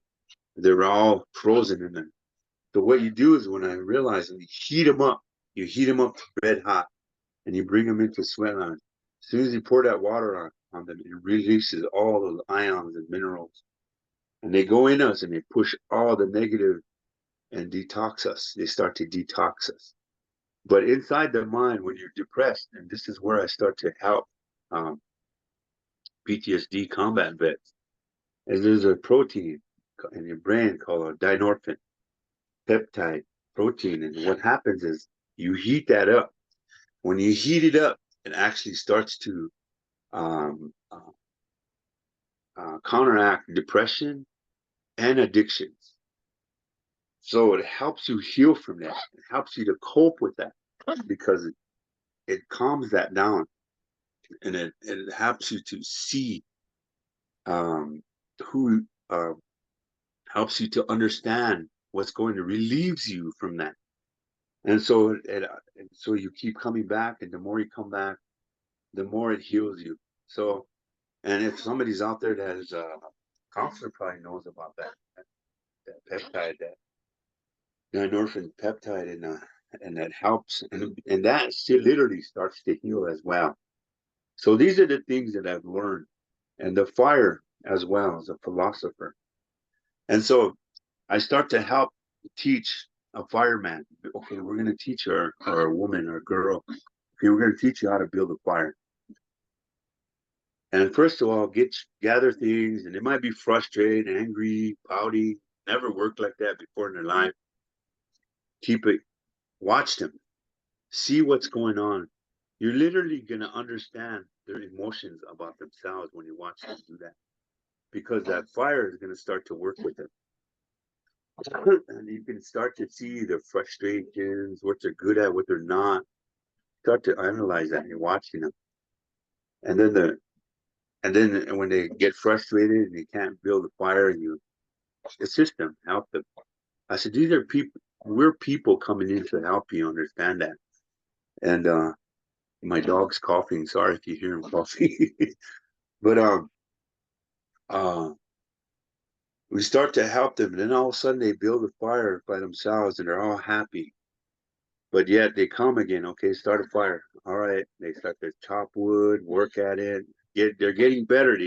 they were all frozen in there. So what you do is when I realized, you heat them up to red hot, and you bring them into sweat lodge. As soon as you pour that water on them, it releases all those ions and minerals. And they go in us and they push all the negative and detox us. They start to detox us. But inside the mind, when you're depressed, and this is where I start to help PTSD combat vets, is there's a protein in your brain called a dynorphin peptide protein. And what happens is you heat that up. When you heat it up, it actually starts to counteract depression and addictions. So it helps you heal from that. It helps you to cope with that because it calms that down, and it helps you to see who helps you to understand what's going to relieves you from that. And so so you keep coming back, and the more you come back, the more it heals you. So, and if somebody's out there that is a counselor, probably knows about that peptide, that dynorphin peptide, and that helps, and that still literally starts to heal as well. So these are the things that I've learned, and the fire as well as a philosopher. And so I start to help teach a fireman. Okay, we're going to teach her, or a woman or a girl. Okay, we're going to teach you how to build a fire. And first of all, gather things, and they might be frustrated, angry, pouty, never worked like that before in their life. Keep it, watch them, see what's going on. You're literally going to understand their emotions about themselves when you watch them do that, because that fire is going to start to work with them. And you can start to see their frustrations, what they're good at, what they're not. Start to analyze that and you're watching them. And then when they get frustrated and they can't build a fire, and you assist them, help them. I said, these are people, we're people coming in to help you understand that. And my dog's coughing. Sorry if you hear him coughing. But we start to help them, and then all of a sudden they build a fire by themselves and they're all happy. But yet they come again, okay, start a fire. All right, they start to chop wood, work at it, they're getting better,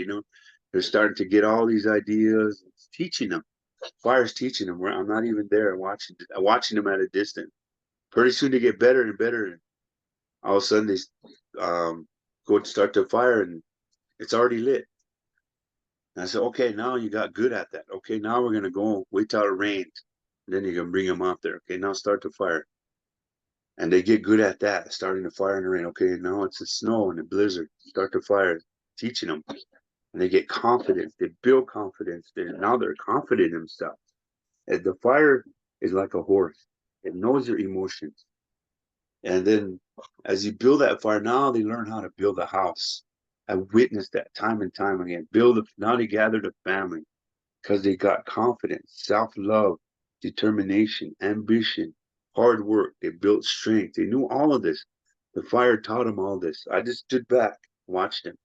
they're starting to get all these ideas. It's teaching them. Fire's teaching them. I'm not even there watching them at a distance. Pretty soon they get better and better, and all of a sudden they go to start the fire and it's already lit. And I said, okay, now you got good at that. Okay, now we're gonna go wait till it rains. And then you can bring them out there. Okay, now start the fire. And they get good at that, starting the fire in the rain. Okay, now it's the snow and the blizzard. Start the fire, teaching them. And they get confidence. They build confidence. Now they're confident in themselves. And the fire is like a horse. It knows your emotions. And then as you build that fire, now they learn how to build a house. I witnessed that time and time again. Now they gathered a family because they got confidence, self-love, determination, ambition, hard work. They built strength. They knew all of this. The fire taught them all this. I just stood back, watched them,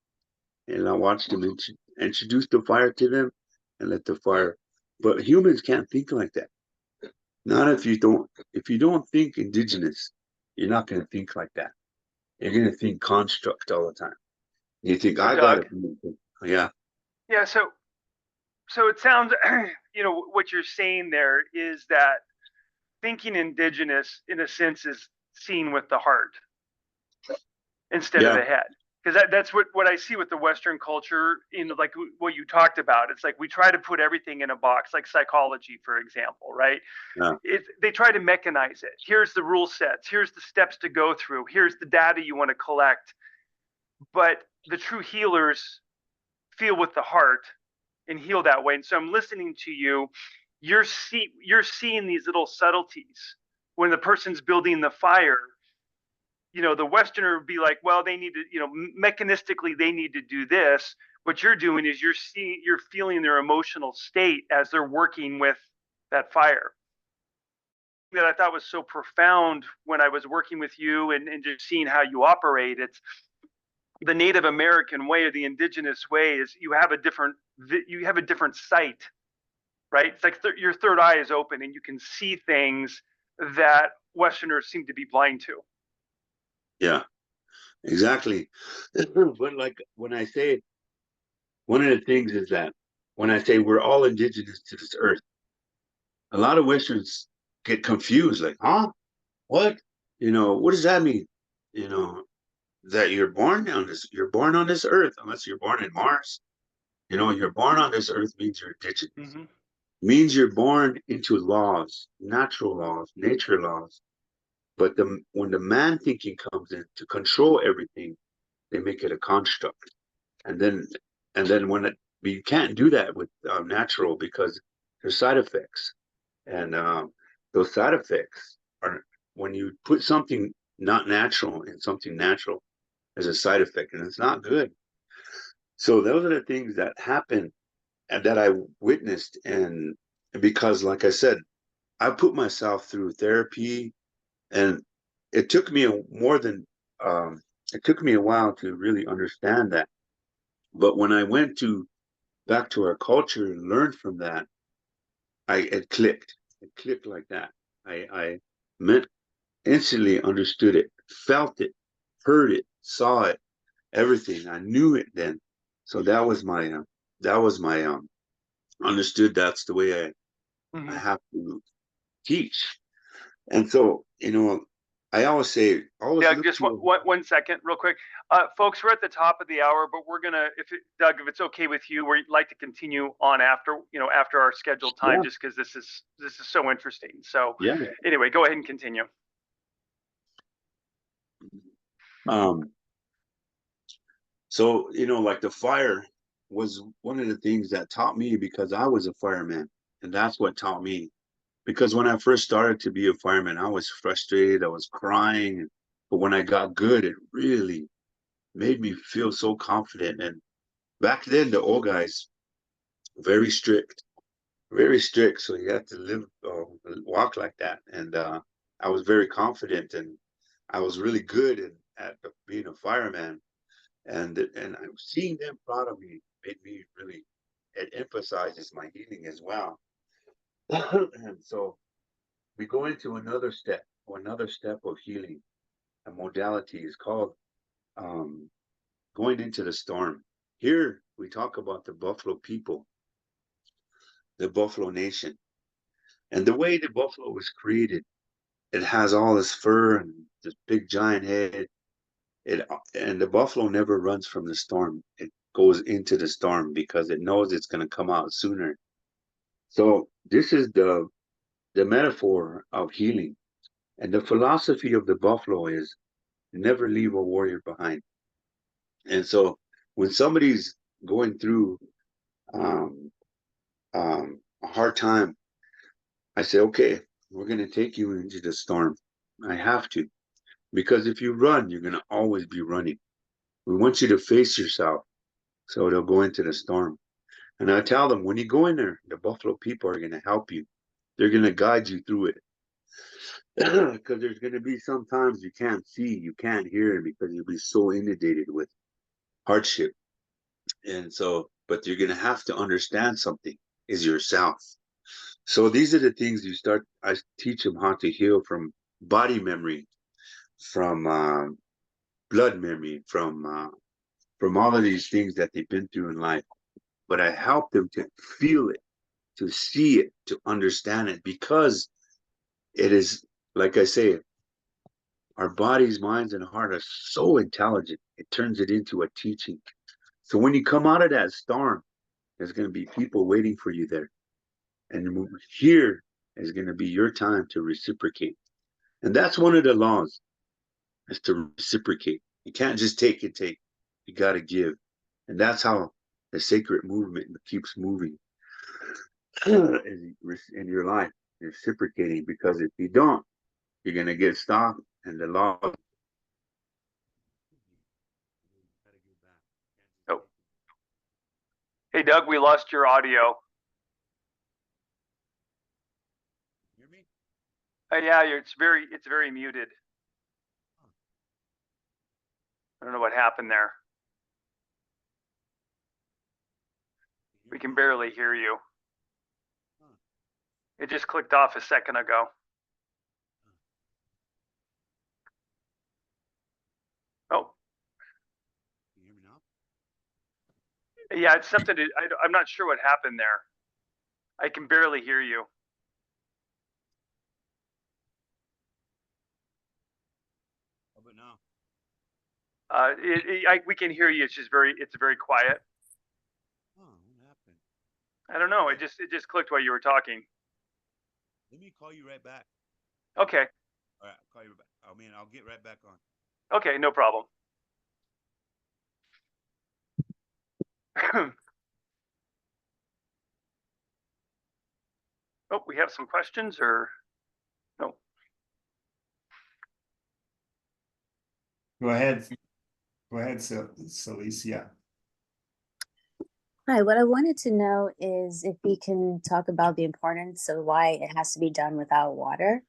and I watched them introduce the fire to them and let the fire. But humans can't think like that. Not if you don't think indigenous, you're not going to think like that. You're going to think construct all the time. You think, I got it. Yeah. Yeah. So it sounds, what you're saying there is that thinking indigenous, in a sense, is seen with the heart instead of the head. Because that's what I see with the Western culture, like what you talked about. It's like we try to put everything in a box, like psychology, for example, right? Yeah. They try to mechanize it. Here's the rule sets. Here's the steps to go through. Here's the data you want to collect. But the true healers feel with the heart and heal that way. And so I'm listening to you. You're seeing these little subtleties when the person's building the fire. the Westerner would be like, well, they need to, mechanistically, they need to do this. What you're doing is you're feeling their emotional state as they're working with that fire. That I thought was so profound when I was working with you and just seeing how you operate. It's the Native American way or the indigenous way is you have a different sight, right? It's like your third eye is open and you can see things that Westerners seem to be blind to. Yeah, exactly. But like when I say, one of the things is that when I say we're all indigenous to this earth, a lot of Westerns get confused, like, huh? What? What does that mean? That you're born on this earth, unless you're born in Mars. You're born on this earth means you're indigenous. Mm-hmm. Means you're born into laws, natural laws, nature laws. But when the man thinking comes in to control everything, they make it a construct. And then you can't do that with natural because there's side effects. And those side effects are when you put something not natural in something natural, there's a side effect and it's not good. So those are the things that happen and that I witnessed. And because, like I said, I put myself through therapy, and it took me it took me a while to really understand that. But when I went back to our culture and learned from that, it clicked. It clicked like that. I instantly understood it, felt it, heard it, saw it, everything. I knew it then. So that was my understood. That's the way Mm-hmm. I have to teach. And so, I always say, Yeah, just one second, real quick. Folks, we're at the top of the hour, but we're gonna, Doug, if it's okay with you, we'd like to continue on after our scheduled time, just because this is so interesting. So anyway, go ahead and continue. So, like the fire was one of the things that taught me, because I was a fireman, and that's what taught me. Because when I first started to be a fireman, I was frustrated, I was crying, but when I got good, it really made me feel so confident. And back then, the old guys, very strict, so you had to walk like that. And I was very confident, and I was really good at being a fireman. And I was seeing them proud of me made me really, it emphasizes my healing as well. And so we go into another step of healing. A modality is called going into the storm. Here we talk about the Buffalo people, the Buffalo Nation, and the way the buffalo was created. It has all this fur and this big giant head. And the buffalo never runs from the storm. It goes into the storm because it knows it's going to come out sooner. So this is the metaphor of healing. And the philosophy of the buffalo is never leave a warrior behind. And so when somebody's going through a hard time, I say, okay, we're going to take you into the storm. I have to. Because if you run, you're going to always be running. We want you to face yourself. So they'll go into the storm. And I tell them, when you go in there, the Buffalo people are going to help you. They're going to guide you through it. Because there's going to be sometimes you can't see, you can't hear, because you'll be so inundated with hardship. And so, but you're going to have to understand something is yourself. So these are the things I teach them how to heal from body memory, from blood memory, from all of these things that they've been through in life. But I help them to feel it, to see it, to understand it, because it is, like I say, our bodies, minds, and heart are so intelligent. It turns it into a teaching. So when you come out of that storm, there's going to be people waiting for you there. And here is going to be your time to reciprocate. And that's one of the laws, is to reciprocate. You can't just take and take. You got to give. And that's how the sacred movement keeps moving in your life, reciprocating. Because if you don't, you're going to get stopped, and the law Hey, Doug, we lost your audio. Hear me? Yeah, it's very muted. I don't know what happened there. We can barely hear you. It just clicked off a second ago. Oh, Can you hear me now? yeah, it's something I'm not sure what happened there. I can barely hear you. How about now? We can hear you. It's just it's very quiet. Oh, what happened? I don't know. Okay. It just clicked while you were talking. Let me call you right back. Okay. All right, I'll call you back. I'll get right back on. Okay, no problem. Oh, we have some questions or no? Go ahead. Go ahead, Celicia. Hi, what I wanted to know is if we can talk about the importance of why it has to be done without water.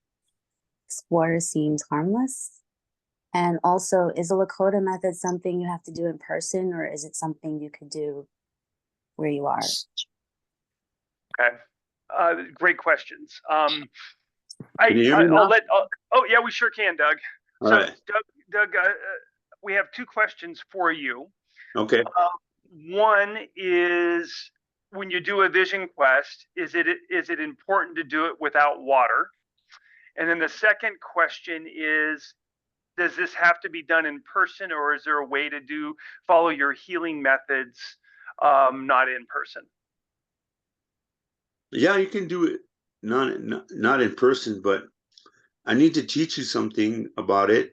Water seems harmless. And also, is the Lakota method something you have to do in person, or is it something you could do where you are? Okay. Great questions. Can you hear me I'll now? oh yeah, we sure can, Doug. All So right. Doug, we have two questions for you. Okay. One is when you do a vision quest, is it important to do it without water? And then the second question is, does this have to be done in person, or is there a way to follow your healing methods not in person? Yeah, you can do it not in person, but I need to teach you something about it.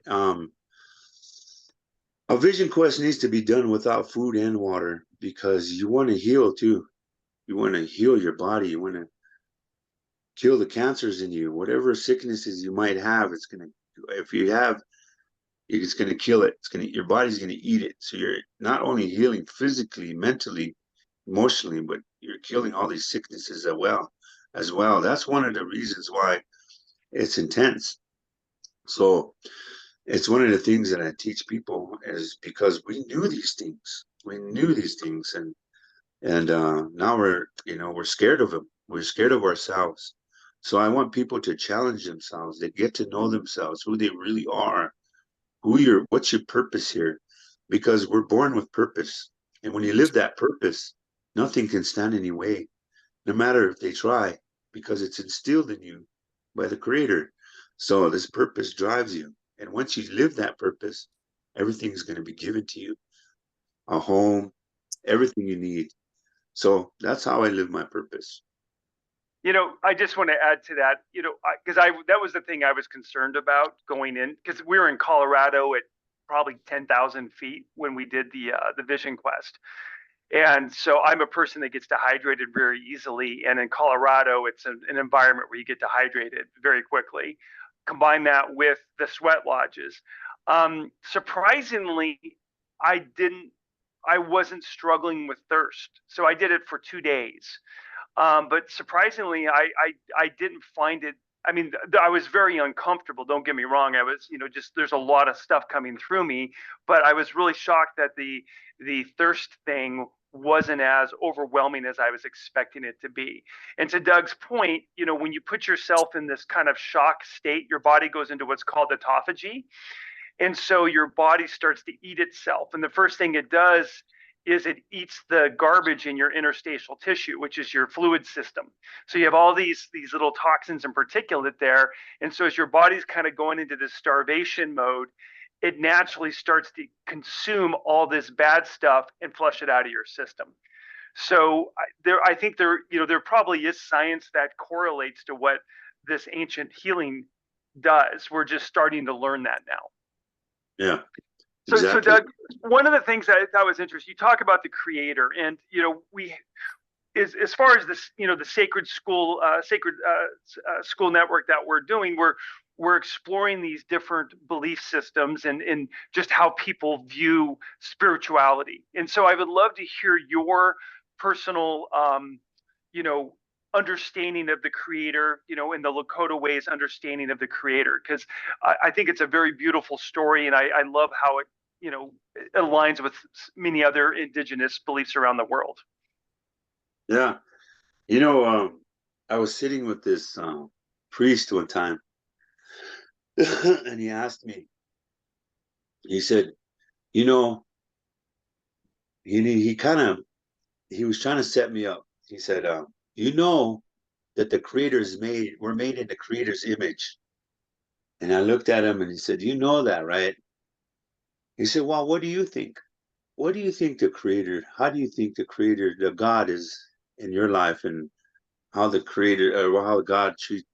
A vision quest needs to be done without food and water because you want to heal too. You want to heal your body. You want to kill the cancers in you, whatever sicknesses you might have. If you have, it's going to kill it. Your body's going to eat it. So you're not only healing physically, mentally, emotionally, but you're killing all these sicknesses as well. That's one of the reasons why it's intense. So it's one of the things that I teach people is because we knew these things. We knew these things, and now we're scared of them. We're scared of ourselves. So I want people to challenge themselves. They get to know themselves, who they really are, what's your purpose here, because we're born with purpose, and when you live that purpose, nothing can stand in your way, no matter if they try, because it's instilled in you by the Creator. So this purpose drives you, and once you live that purpose, everything's going to be given to you, a home, everything you need. So that's how I live my purpose. I just want to add to that, because that was the thing I was concerned about going in, because we were in Colorado at probably 10,000 feet when we did the Vision Quest. And so I'm a person that gets dehydrated very easily. And in Colorado, it's an environment where you get dehydrated very quickly. Combine that with the sweat lodges. Surprisingly, I wasn't struggling with thirst. So I did it for 2 days. But surprisingly, I didn't find it. I mean, I was very uncomfortable. Don't get me wrong. I was, just there's a lot of stuff coming through me, but I was really shocked that the thirst thing wasn't as overwhelming as I was expecting it to be. And to Doug's point, when you put yourself in this kind of shock state, your body goes into what's called autophagy. And so your body starts to eat itself. And the first thing it does is it eats the garbage in your interstitial tissue, which is your fluid system. So you have all these little toxins and particulate there. And so as your body's kind of going into this starvation mode, it naturally starts to consume all this bad stuff and flush it out of your system. So I think there probably is science that correlates to what this ancient healing does. We're just starting to learn that now. Yeah. So, Exactly. so Doug, one of the things that I thought was interesting, you talk about the Creator, and as far as this, the sacred school network that we're doing, we're exploring these different belief systems and just how people view spirituality. And so, I would love to hear your personal, you know, understanding of the creator, you know, in the Lakota ways, understanding of the creator, because I think it's a very beautiful story, and I love how it, you know, it aligns with many other indigenous beliefs around the world. Yeah. I was sitting with this priest one time, and he asked me, he said, you know, he was trying to set me up. He said, you know that the creator's we're made in the creator's image. And I looked at him and he said, you know that, right? He said, well, what do you think? What do you think how do you think the creator, the God is in your life, and how the creator, or how God treats,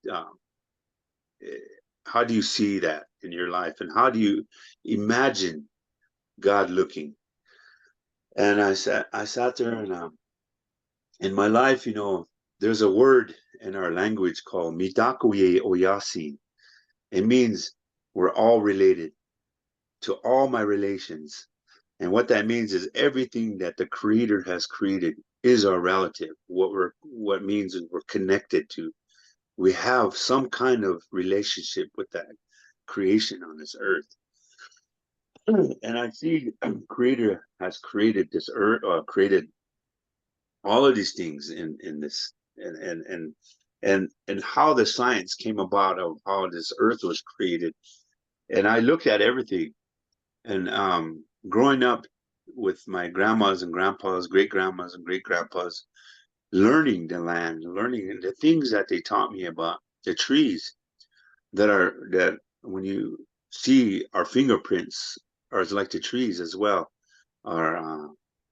how do you see that in your life? And how do you imagine God looking? And I sat there, and in my life, there's a word in our language called mitakuye oyasi. It means we're all related to all my relations. And what that means is everything that the creator has created is our relative. What means is we're connected to. We have some kind of relationship with that creation on this earth. And I see creator has created this earth, created all of these things in this, and how the science came about of how this earth was created. And I looked at everything, and growing up with my grandmas and grandpas, great grandmas and great grandpas, learning the land, learning the things that they taught me about the trees that when you see our fingerprints are like the trees as well.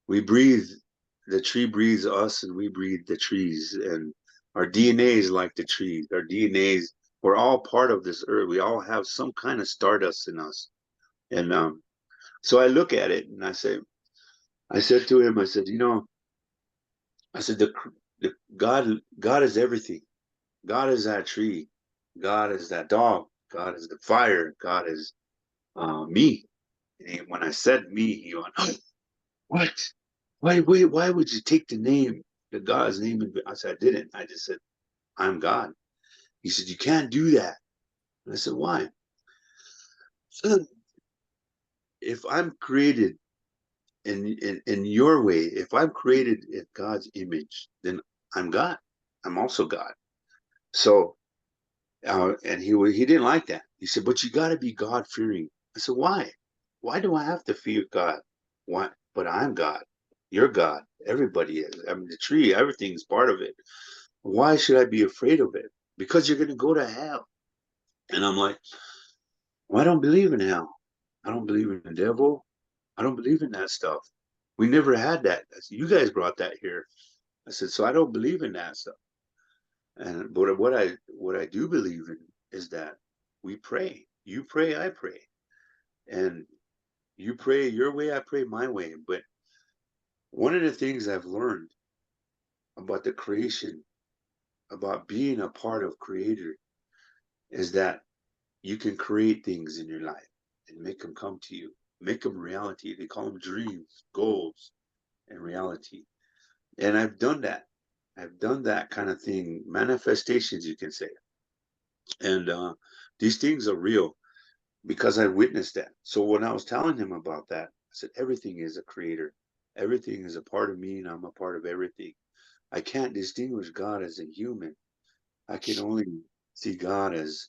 We breathe, the tree breathes us, and we breathe the trees, and our DNA is like the trees. Our DNAs, we're all part of this earth. We all have some kind of stardust in us. And so I look at it and I said to him, I said, I said, the God is everything. God is that tree. God is that dog. God is the fire. God is me. And when I said me, he went, oh, what? Why would you take the God's name? I said, I didn't. I just said, I'm God. He said, you can't do that. And I said, why? So if I'm created in your way, if I'm created in God's image, then I'm God. I'm also God. So, and he didn't like that. He said, but you got to be God fearing. I said, why? Why do I have to fear God? Why? But I'm God. You're God. Everybody is. I mean, the tree, everything's part of it. Why should I be afraid of it? Because you're going to go to hell. And I'm like, well, I don't believe in hell. I don't believe in the devil. I don't believe in that stuff. We never had that. You guys brought that here. I said, so I don't believe in that stuff. And but what I do believe in is that we pray. You pray, I pray. And you pray your way, I pray my way. But one of the things I've learned about the creation, about being a part of Creator, is that you can create things in your life and make them come to you, make them reality. They call them dreams, goals, and reality. And I've done that. I've done that kind of thing, manifestations, you can say. And these things are real because I witnessed that. So when I was telling him about that, I said, everything is a creator. Everything is a part of me, and I'm a part of everything. I can't distinguish God as a human. I can only see God as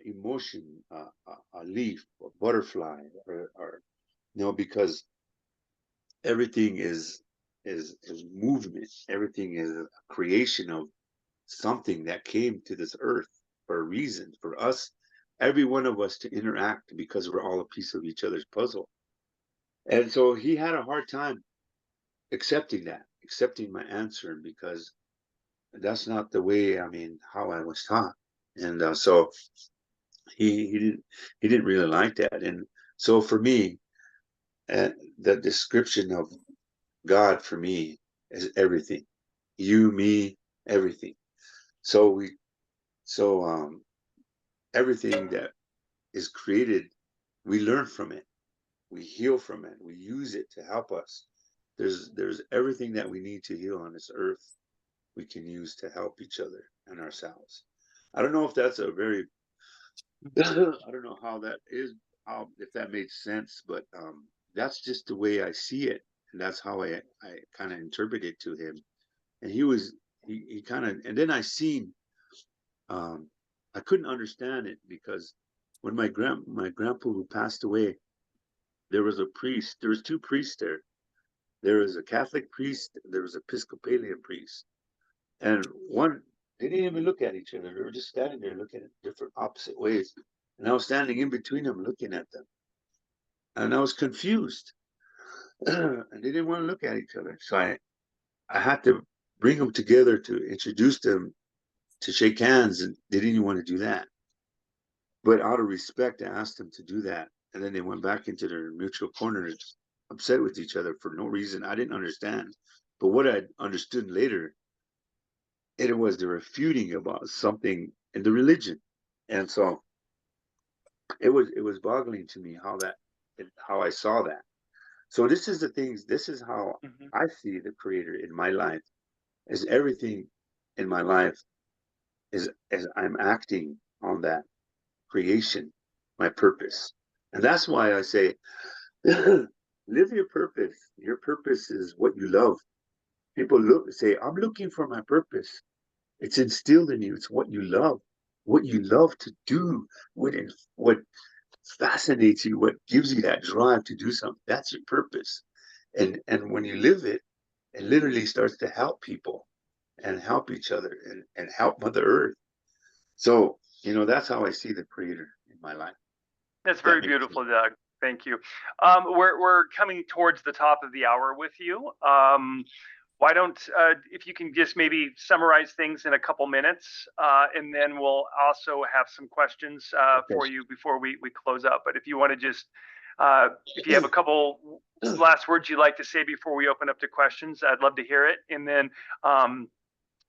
emotion, a leaf, a butterfly, or because everything is movement. Everything is a creation of something that came to this earth for a reason, for us, every one of us, to interact, because we're all a piece of each other's puzzle. And so he had a hard time accepting my answer, because that's not the way, how I was taught. And so he didn't really like that. And so for me, the description of God for me is everything. You, me, everything. So everything that is created, we learn from it, we heal from it, we use it to help us. there's everything that we need to heal on this earth we can use to help each other and ourselves. I don't know if that's a very I don't know how that is, how if that made sense, but that's just the way I see it, and that's how I kind of interpreted to him. And he kind of, and then I seen I couldn't understand it because when my grandpa who passed away, there was a priest. There was two priests there. There was a Catholic priest. There was an Episcopalian priest, and one they didn't even look at each other. They were just standing there looking at different opposite ways. And I was standing in between them looking at them, and I was confused. And they didn't want to look at each other, so I had to bring them together to introduce them to shake hands, and they didn't want to do that. But out of respect, I asked them to do that. And then they went back into their mutual corners, upset with each other for no reason. I didn't understand. But what I understood later, it was they were feuding about something in the religion. And so it was boggling to me how I saw that. So this is the things, this is how I see the creator in my life, is everything in my life is as I'm acting on that creation, my purpose. And that's why I say, live your purpose. Your purpose is what you love. People say, I'm looking for my purpose. It's instilled in you. It's what you love to do, what fascinates you, what gives you that drive to do something. That's your purpose. And when you live it, it literally starts to help people and help each other and help Mother Earth. So, that's how I see the creator in my life. That's very beautiful, Doug. Thank you. We're coming towards the top of the hour with you. Why don't, if you can just maybe summarize things in a couple minutes, and then we'll also have some questions for you before we close up. But if you want to just, if you have a couple last words you'd like to say before we open up to questions, I'd love to hear it. And then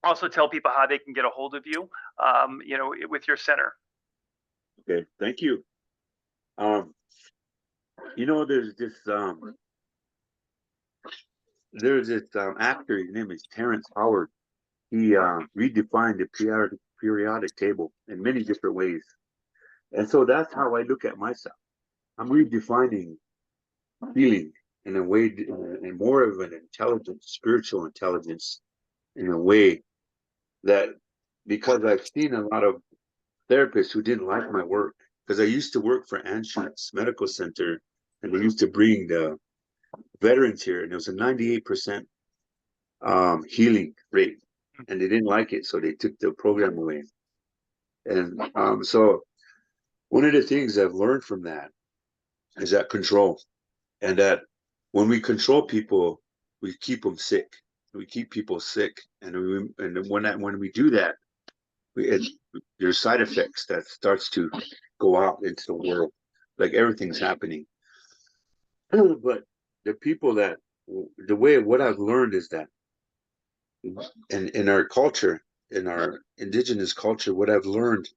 also tell people how they can get a hold of you, with your center. Okay, thank you. There's this actor, his name is Terrence Howard. He redefined the periodic table in many different ways. And so that's how I look at myself. I'm redefining feeling in a way, in more of an intelligence, spiritual intelligence, in a way that, because I've seen a lot of therapists who didn't like my work, because I used to work for Anschutz Medical Center, and they used to bring the veterans here, and it was a 98% healing rate, and they didn't like it, so they took the program away. And so one of the things I've learned from that is that control, and that when we control people, we keep them sick. We keep people sick, and when we do that, there's side effects that starts to go out into the world, like everything's happening. But the people what I've learned is that in our culture, in our indigenous culture, what I've learned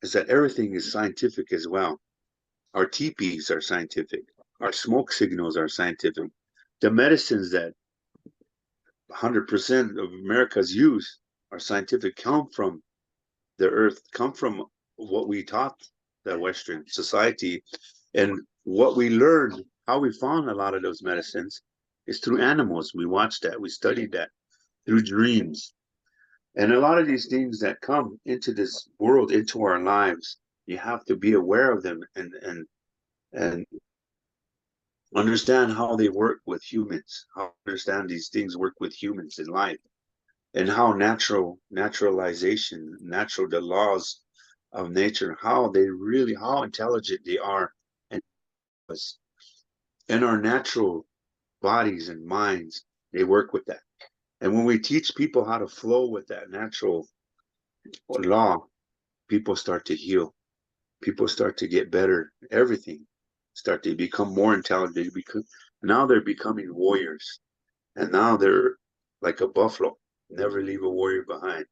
is that everything is scientific as well. Our teepees are scientific. Our smoke signals are scientific. The medicines that 100% of America's use are scientific, come from the earth, come from what we taught the Western society. And what we learned, how we found a lot of those medicines, is through animals. We watched that, we studied that, through dreams. And a lot of these things that come into this world, into our lives, you have to be aware of them and understand how they work with humans, how understand these things work with humans in life, and how naturalization, the laws of nature, how intelligent they are, and in our natural bodies and minds, they work with that. And when we teach people how to flow with that natural law, people start to heal. People start to get better. Everything start to become more intelligent, because now they're becoming warriors. And now they're like a buffalo, never leave a warrior behind.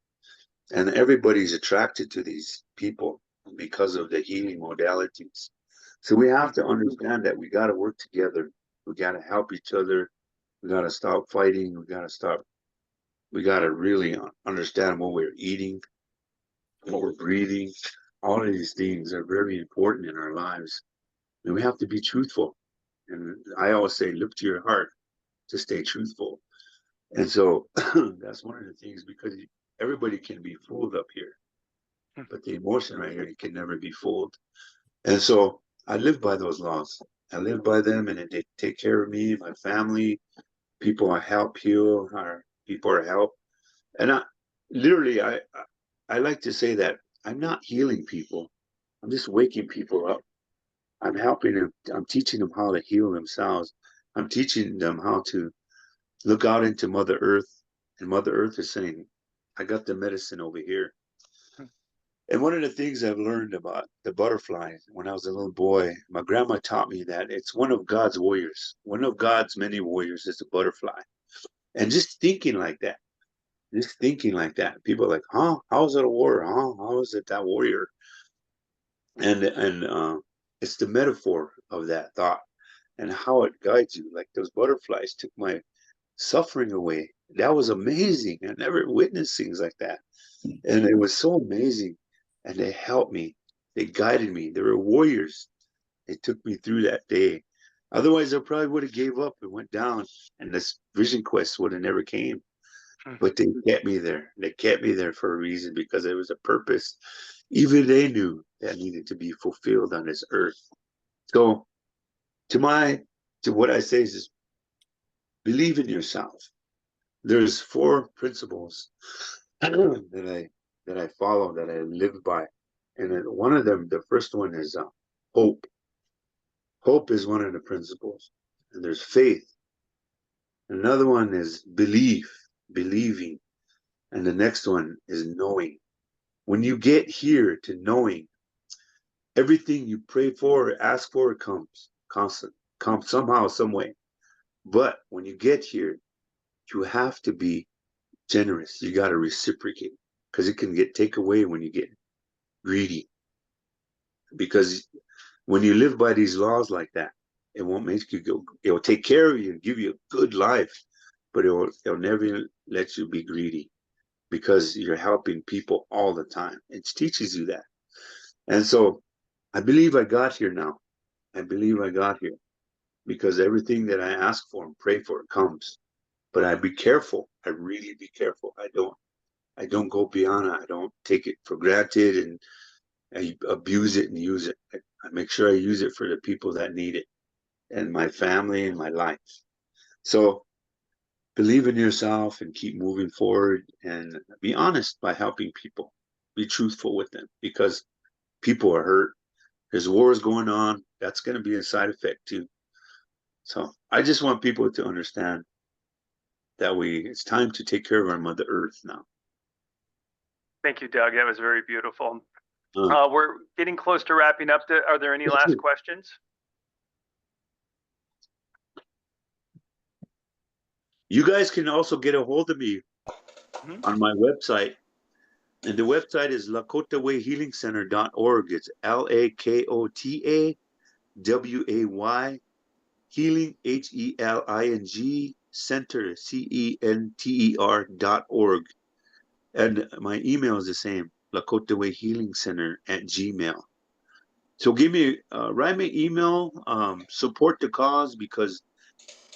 And everybody's attracted to these people because of the healing modalities. So we have to understand that we got to work together. We got to help each other. We got to stop fighting. We got to really understand what we're eating, what we're breathing. All of these things are very important in our lives. And we have to be truthful. And I always say, look to your heart to stay truthful. And so that's one of the things, because everybody can be fooled up here, but the emotion right here can never be fooled. And so I live by those laws. I live by them, and they take care of me, my family. People I help heal, our people are help. And I like to say that I'm not healing people. I'm just waking people up. I'm helping them. I'm teaching them how to heal themselves. I'm teaching them how to look out into Mother Earth. And Mother Earth is saying, I got the medicine over here. And one of the things I've learned about the butterfly when I was a little boy, my grandma taught me that it's one of God's warriors. One of God's many warriors is the butterfly. And just thinking like that, people are like, huh? How is it a warrior? Huh? How is it that warrior? And it's the metaphor of that thought and how it guides you. Like those butterflies took my suffering away. That was amazing. I never witnessed things like that. And it was so amazing. And they helped me. They guided me. They were warriors. They took me through that day. Otherwise, I probably would have gave up and went down, and this vision quest would have never came. But they kept me there. They kept me there for a reason, because there was a purpose. Even they knew that needed to be fulfilled on this earth. So to what I say is just believe in yourself. There's 4 principles that I follow, that I live by. And then one of them, the first one is hope. Hope is one of the principles. And there's faith. Another one is believing. And the next one is knowing. When you get here to knowing, everything you pray for or ask for comes somehow, some way. But when you get here, you have to be generous. You got to reciprocate, because it can take away when you get greedy. Because when you live by these laws like that, it won't make you go. It will take care of you and give you a good life, but it'll never let you be greedy, because you're helping people all the time. It teaches you that. And so I believe I got here now. I believe I got here because everything that I ask for and pray for comes. But I be careful. I really be careful. I don't go beyond it. I don't take it for granted and I abuse it and use it. I make sure I use it for the people that need it, and my family and my life. So believe in yourself and keep moving forward, and be honest by helping people. Be truthful with them, because people are hurt. There's wars going on. That's going to be a side effect too. So I just want people to understand that it's time to take care of our Mother Earth now. Thank you, Doug. That was very beautiful. We're getting close to wrapping up. Are there any last questions? You guys can also get a hold of me on my website. And the website is lakotawayhealingcenter.org. It's LAKOTAWAY healing, HELING, center, CENTER.org. And my email is the same, lakotawayhealingcenter@gmail.com. So write me email, support the cause, because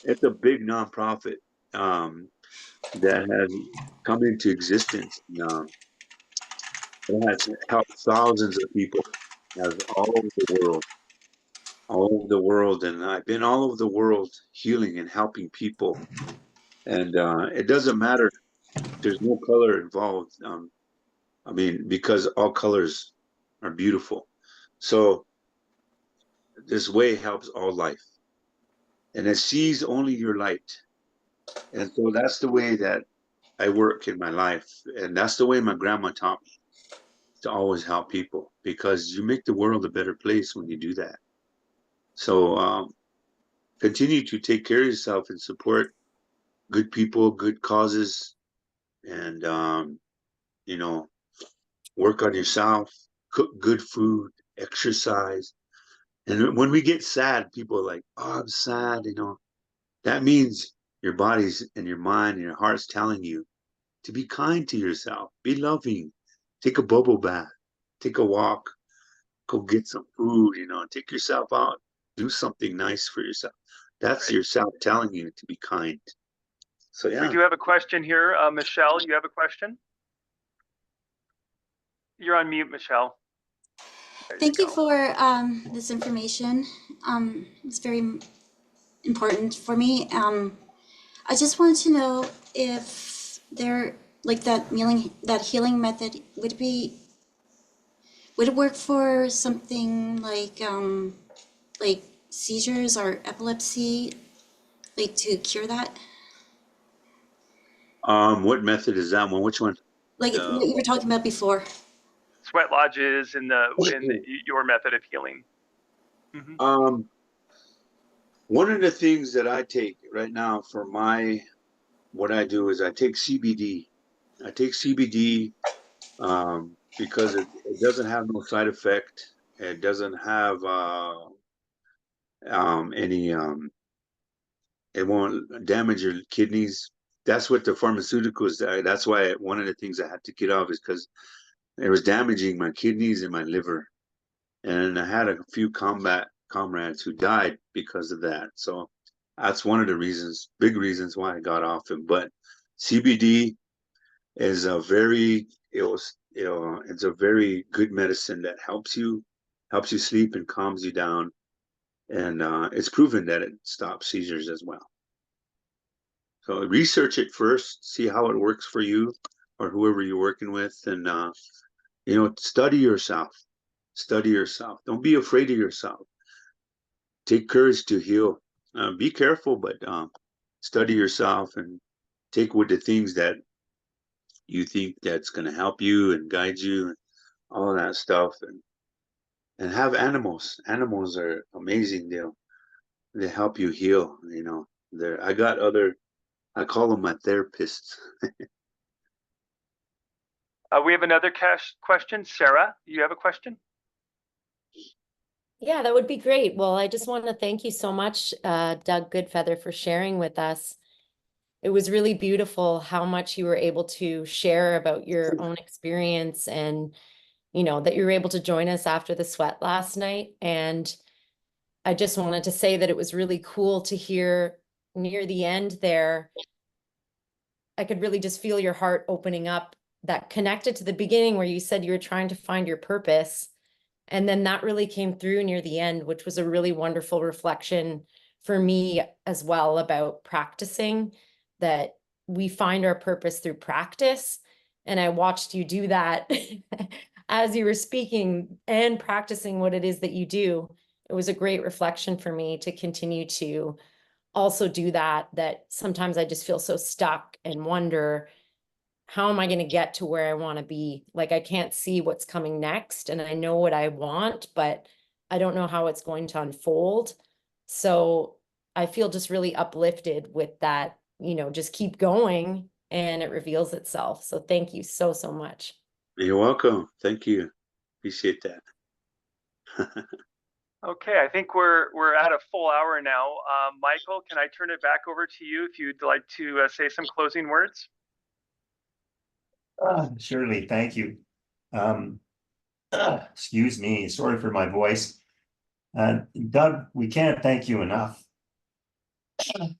it's a big nonprofit that has come into existence. It has helped thousands of people, has all over the world, and I've been all over the world healing and helping people. And it doesn't matter. There's no color involved. I mean, because all colors are beautiful. So this way helps all life, and it sees only your light. And so that's the way that I work in my life, and that's the way my grandma taught me, to always help people, because you make the world a better place when you do that. So continue to take care of yourself and support good people, good causes, and work on yourself, cook good food, exercise. And when we get sad, people are like, oh, I'm sad, that means your body's and your mind and your heart's telling you to be kind to yourself, be loving, take a bubble bath, take a walk, go get some food, take yourself out, do something nice for yourself. That's Right. yourself telling you to be kind. So We yeah. do have a question here. Michelle, you have a question? You're on mute, Michelle. There Thank you go. for this information. It's very important for me. I just wanted to know if there, like that healing method, would it work for something like seizures or epilepsy, like to cure that? What method is that one? Which one? Like what you were talking about before. Sweat lodges in your method of healing. Mhm. One of the things that I take right now for what I do is I take CBD. I take CBD because it doesn't have no side effect. It doesn't have any it won't damage your kidneys. That's what the pharmaceuticals, that's why one of the things I had to get off is because it was damaging my kidneys and my liver. And I had a few comrades who died because of that. So that's one of the reasons, big reasons why I got off it. But CBD is it's a very good medicine that helps you sleep and calms you down. And it's proven that it stops seizures as well. So research it first, see how it works for you or whoever you're working with, and study yourself. Study yourself. Don't be afraid of yourself. Take courage to heal. Be careful, but study yourself and take with the things that you think that's going to help you and guide you and all that stuff. And have animals. Animals are amazing. They help you heal. I call them my therapists. We have another question. Sarah, you have a question? Yeah, that would be great. Well, I just want to thank you so much, Doug Goodfeather, for sharing with us. It was really beautiful how much you were able to share about your own experience and, that you were able to join us after the sweat last night. And I just wanted to say that it was really cool to hear near the end there. I could really just feel your heart opening up, that connected to the beginning where you said you were trying to find your purpose. And then that really came through near the end, which was a really wonderful reflection for me as well about practicing, that we find our purpose through practice. And I watched you do that as you were speaking and practicing what it is that you do. It was a great reflection for me to continue to also do that sometimes I just feel so stuck and wonder, how am I going to get to where I want to be? Like, I can't see what's coming next, and I know what I want, but I don't know how it's going to unfold. So I feel just really uplifted with that, just keep going and it reveals itself. So thank you so, so much. You're welcome. Thank you. Appreciate that. Okay, I think we're at a full hour now. Michael, can I turn it back over to you if you'd like to say some closing words? Surely, thank you. Excuse me, sorry for my voice. Doug, we can't thank you enough. It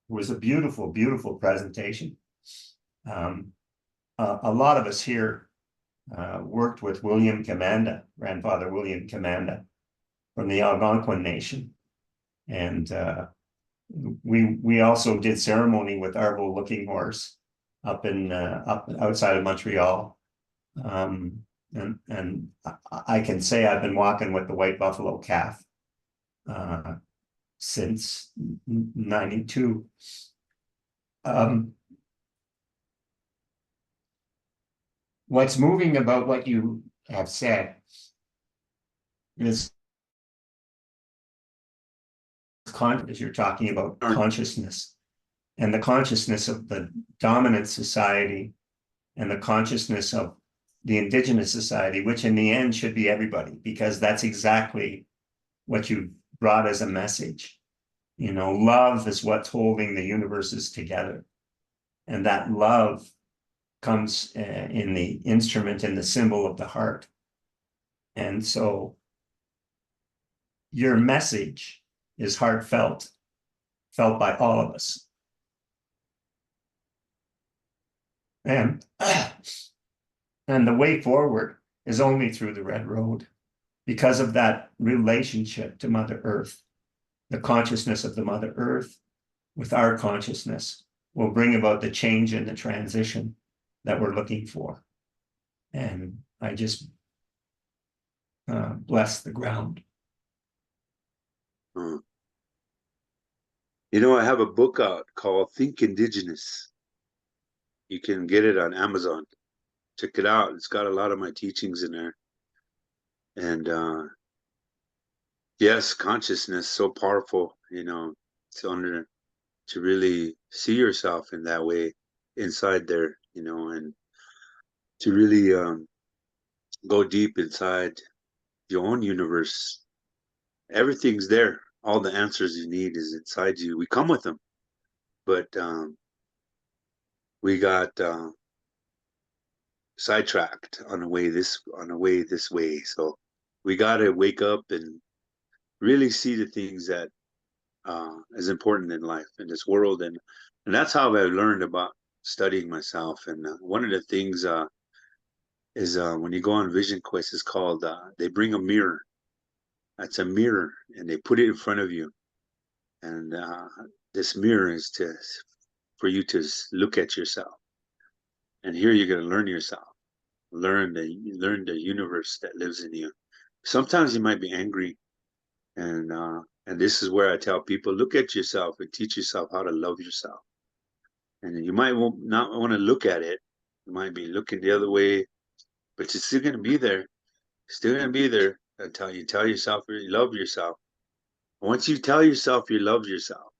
was a beautiful, beautiful presentation. A lot of us here worked with William Commanda, grandfather William Commanda, from the Algonquin Nation. And we also did ceremony with Arvo Looking Horse up outside of Montreal. And I can say I've been walking with the white buffalo calf since 92. What's moving about what you have said is as you're talking about consciousness and the consciousness of the dominant society and the consciousness of the indigenous society, which in the end should be everybody, because that's exactly what you brought as a message. You know, love is what's holding the universes together. And that love comes in the instrument, in the symbol of the heart. And so your message is heartfelt, felt by all of us. And the way forward is only through the Red Road because of that relationship to Mother Earth. The consciousness of the Mother Earth with our consciousness will bring about the change and the transition that we're looking for. And I just bless the ground. You know, I have a book out called Think Indigenous. You can get it on Amazon. Check it out. It's got a lot of my teachings in there. And yes, consciousness, so powerful, you know, to really see yourself in that way inside there, you know, and to really go deep inside your own universe. Everything's there. All the answers you need is inside you. We come with them, but we got sidetracked on the way this way. So we got to wake up and really see the things that is important in life, in this world, and that's how I've learned about studying myself. And one of the things is when you go on Vision Quest, it's called they bring a mirror. That's a mirror, and they put it in front of you, and this mirror is for you to look at yourself. And here you're going to learn yourself, learn the universe that lives in you. Sometimes you might be angry, and this is where I tell people, look at yourself and teach yourself how to love yourself. And you might not want to look at it. You might be looking the other way, but you're still going to be there. Still going to be there until you tell yourself you love yourself. Once you tell yourself you love yourself,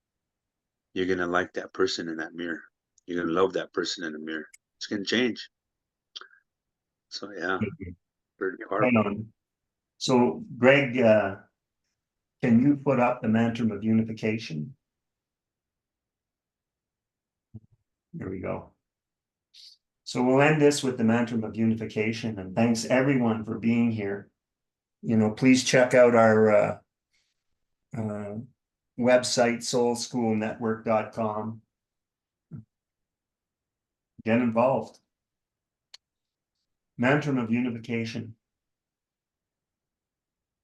you're going to like that person in that mirror. You're going to love that person in the mirror. It's going to change. So yeah, very powerful. Right on. So Greg, can you put up the mantra of unification? There we go. So we'll end this with the mantra of unification, and thanks everyone for being here. You know, please check out our website, soulschoolnetwork.com. Get involved. Mantra of unification.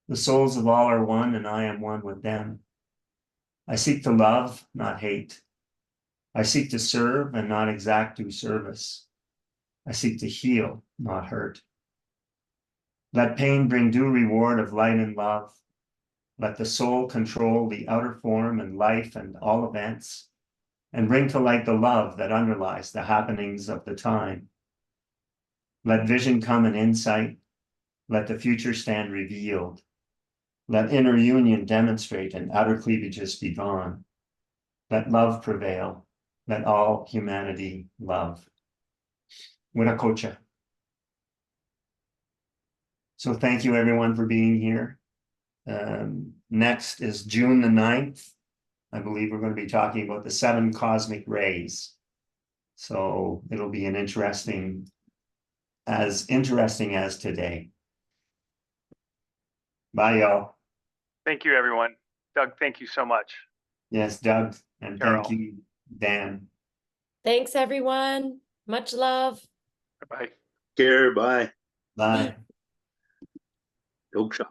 The souls of all are one, and I am one with them. I seek to love, not hate. I seek to serve and not exact due service. I seek to heal, not hurt. Let pain bring due reward of light and love. Let the soul control the outer form and life and all events, and bring to light the love that underlies the happenings of the time. Let vision come and insight. Let the future stand revealed. Let inner union demonstrate and outer cleavages be gone. Let love prevail. Let all humanity love. Wirakocha. So thank you everyone for being here. Next is June the 9th. I believe we're going to be talking about the 7 cosmic rays. So it'll be an interesting as today. Bye, y'all. Thank you, everyone. Doug, thank you so much. Yes, Doug, and Carol. thank you, Dan. Thanks, everyone. Much love. Bye. Care, bye. Bye. Dogsha.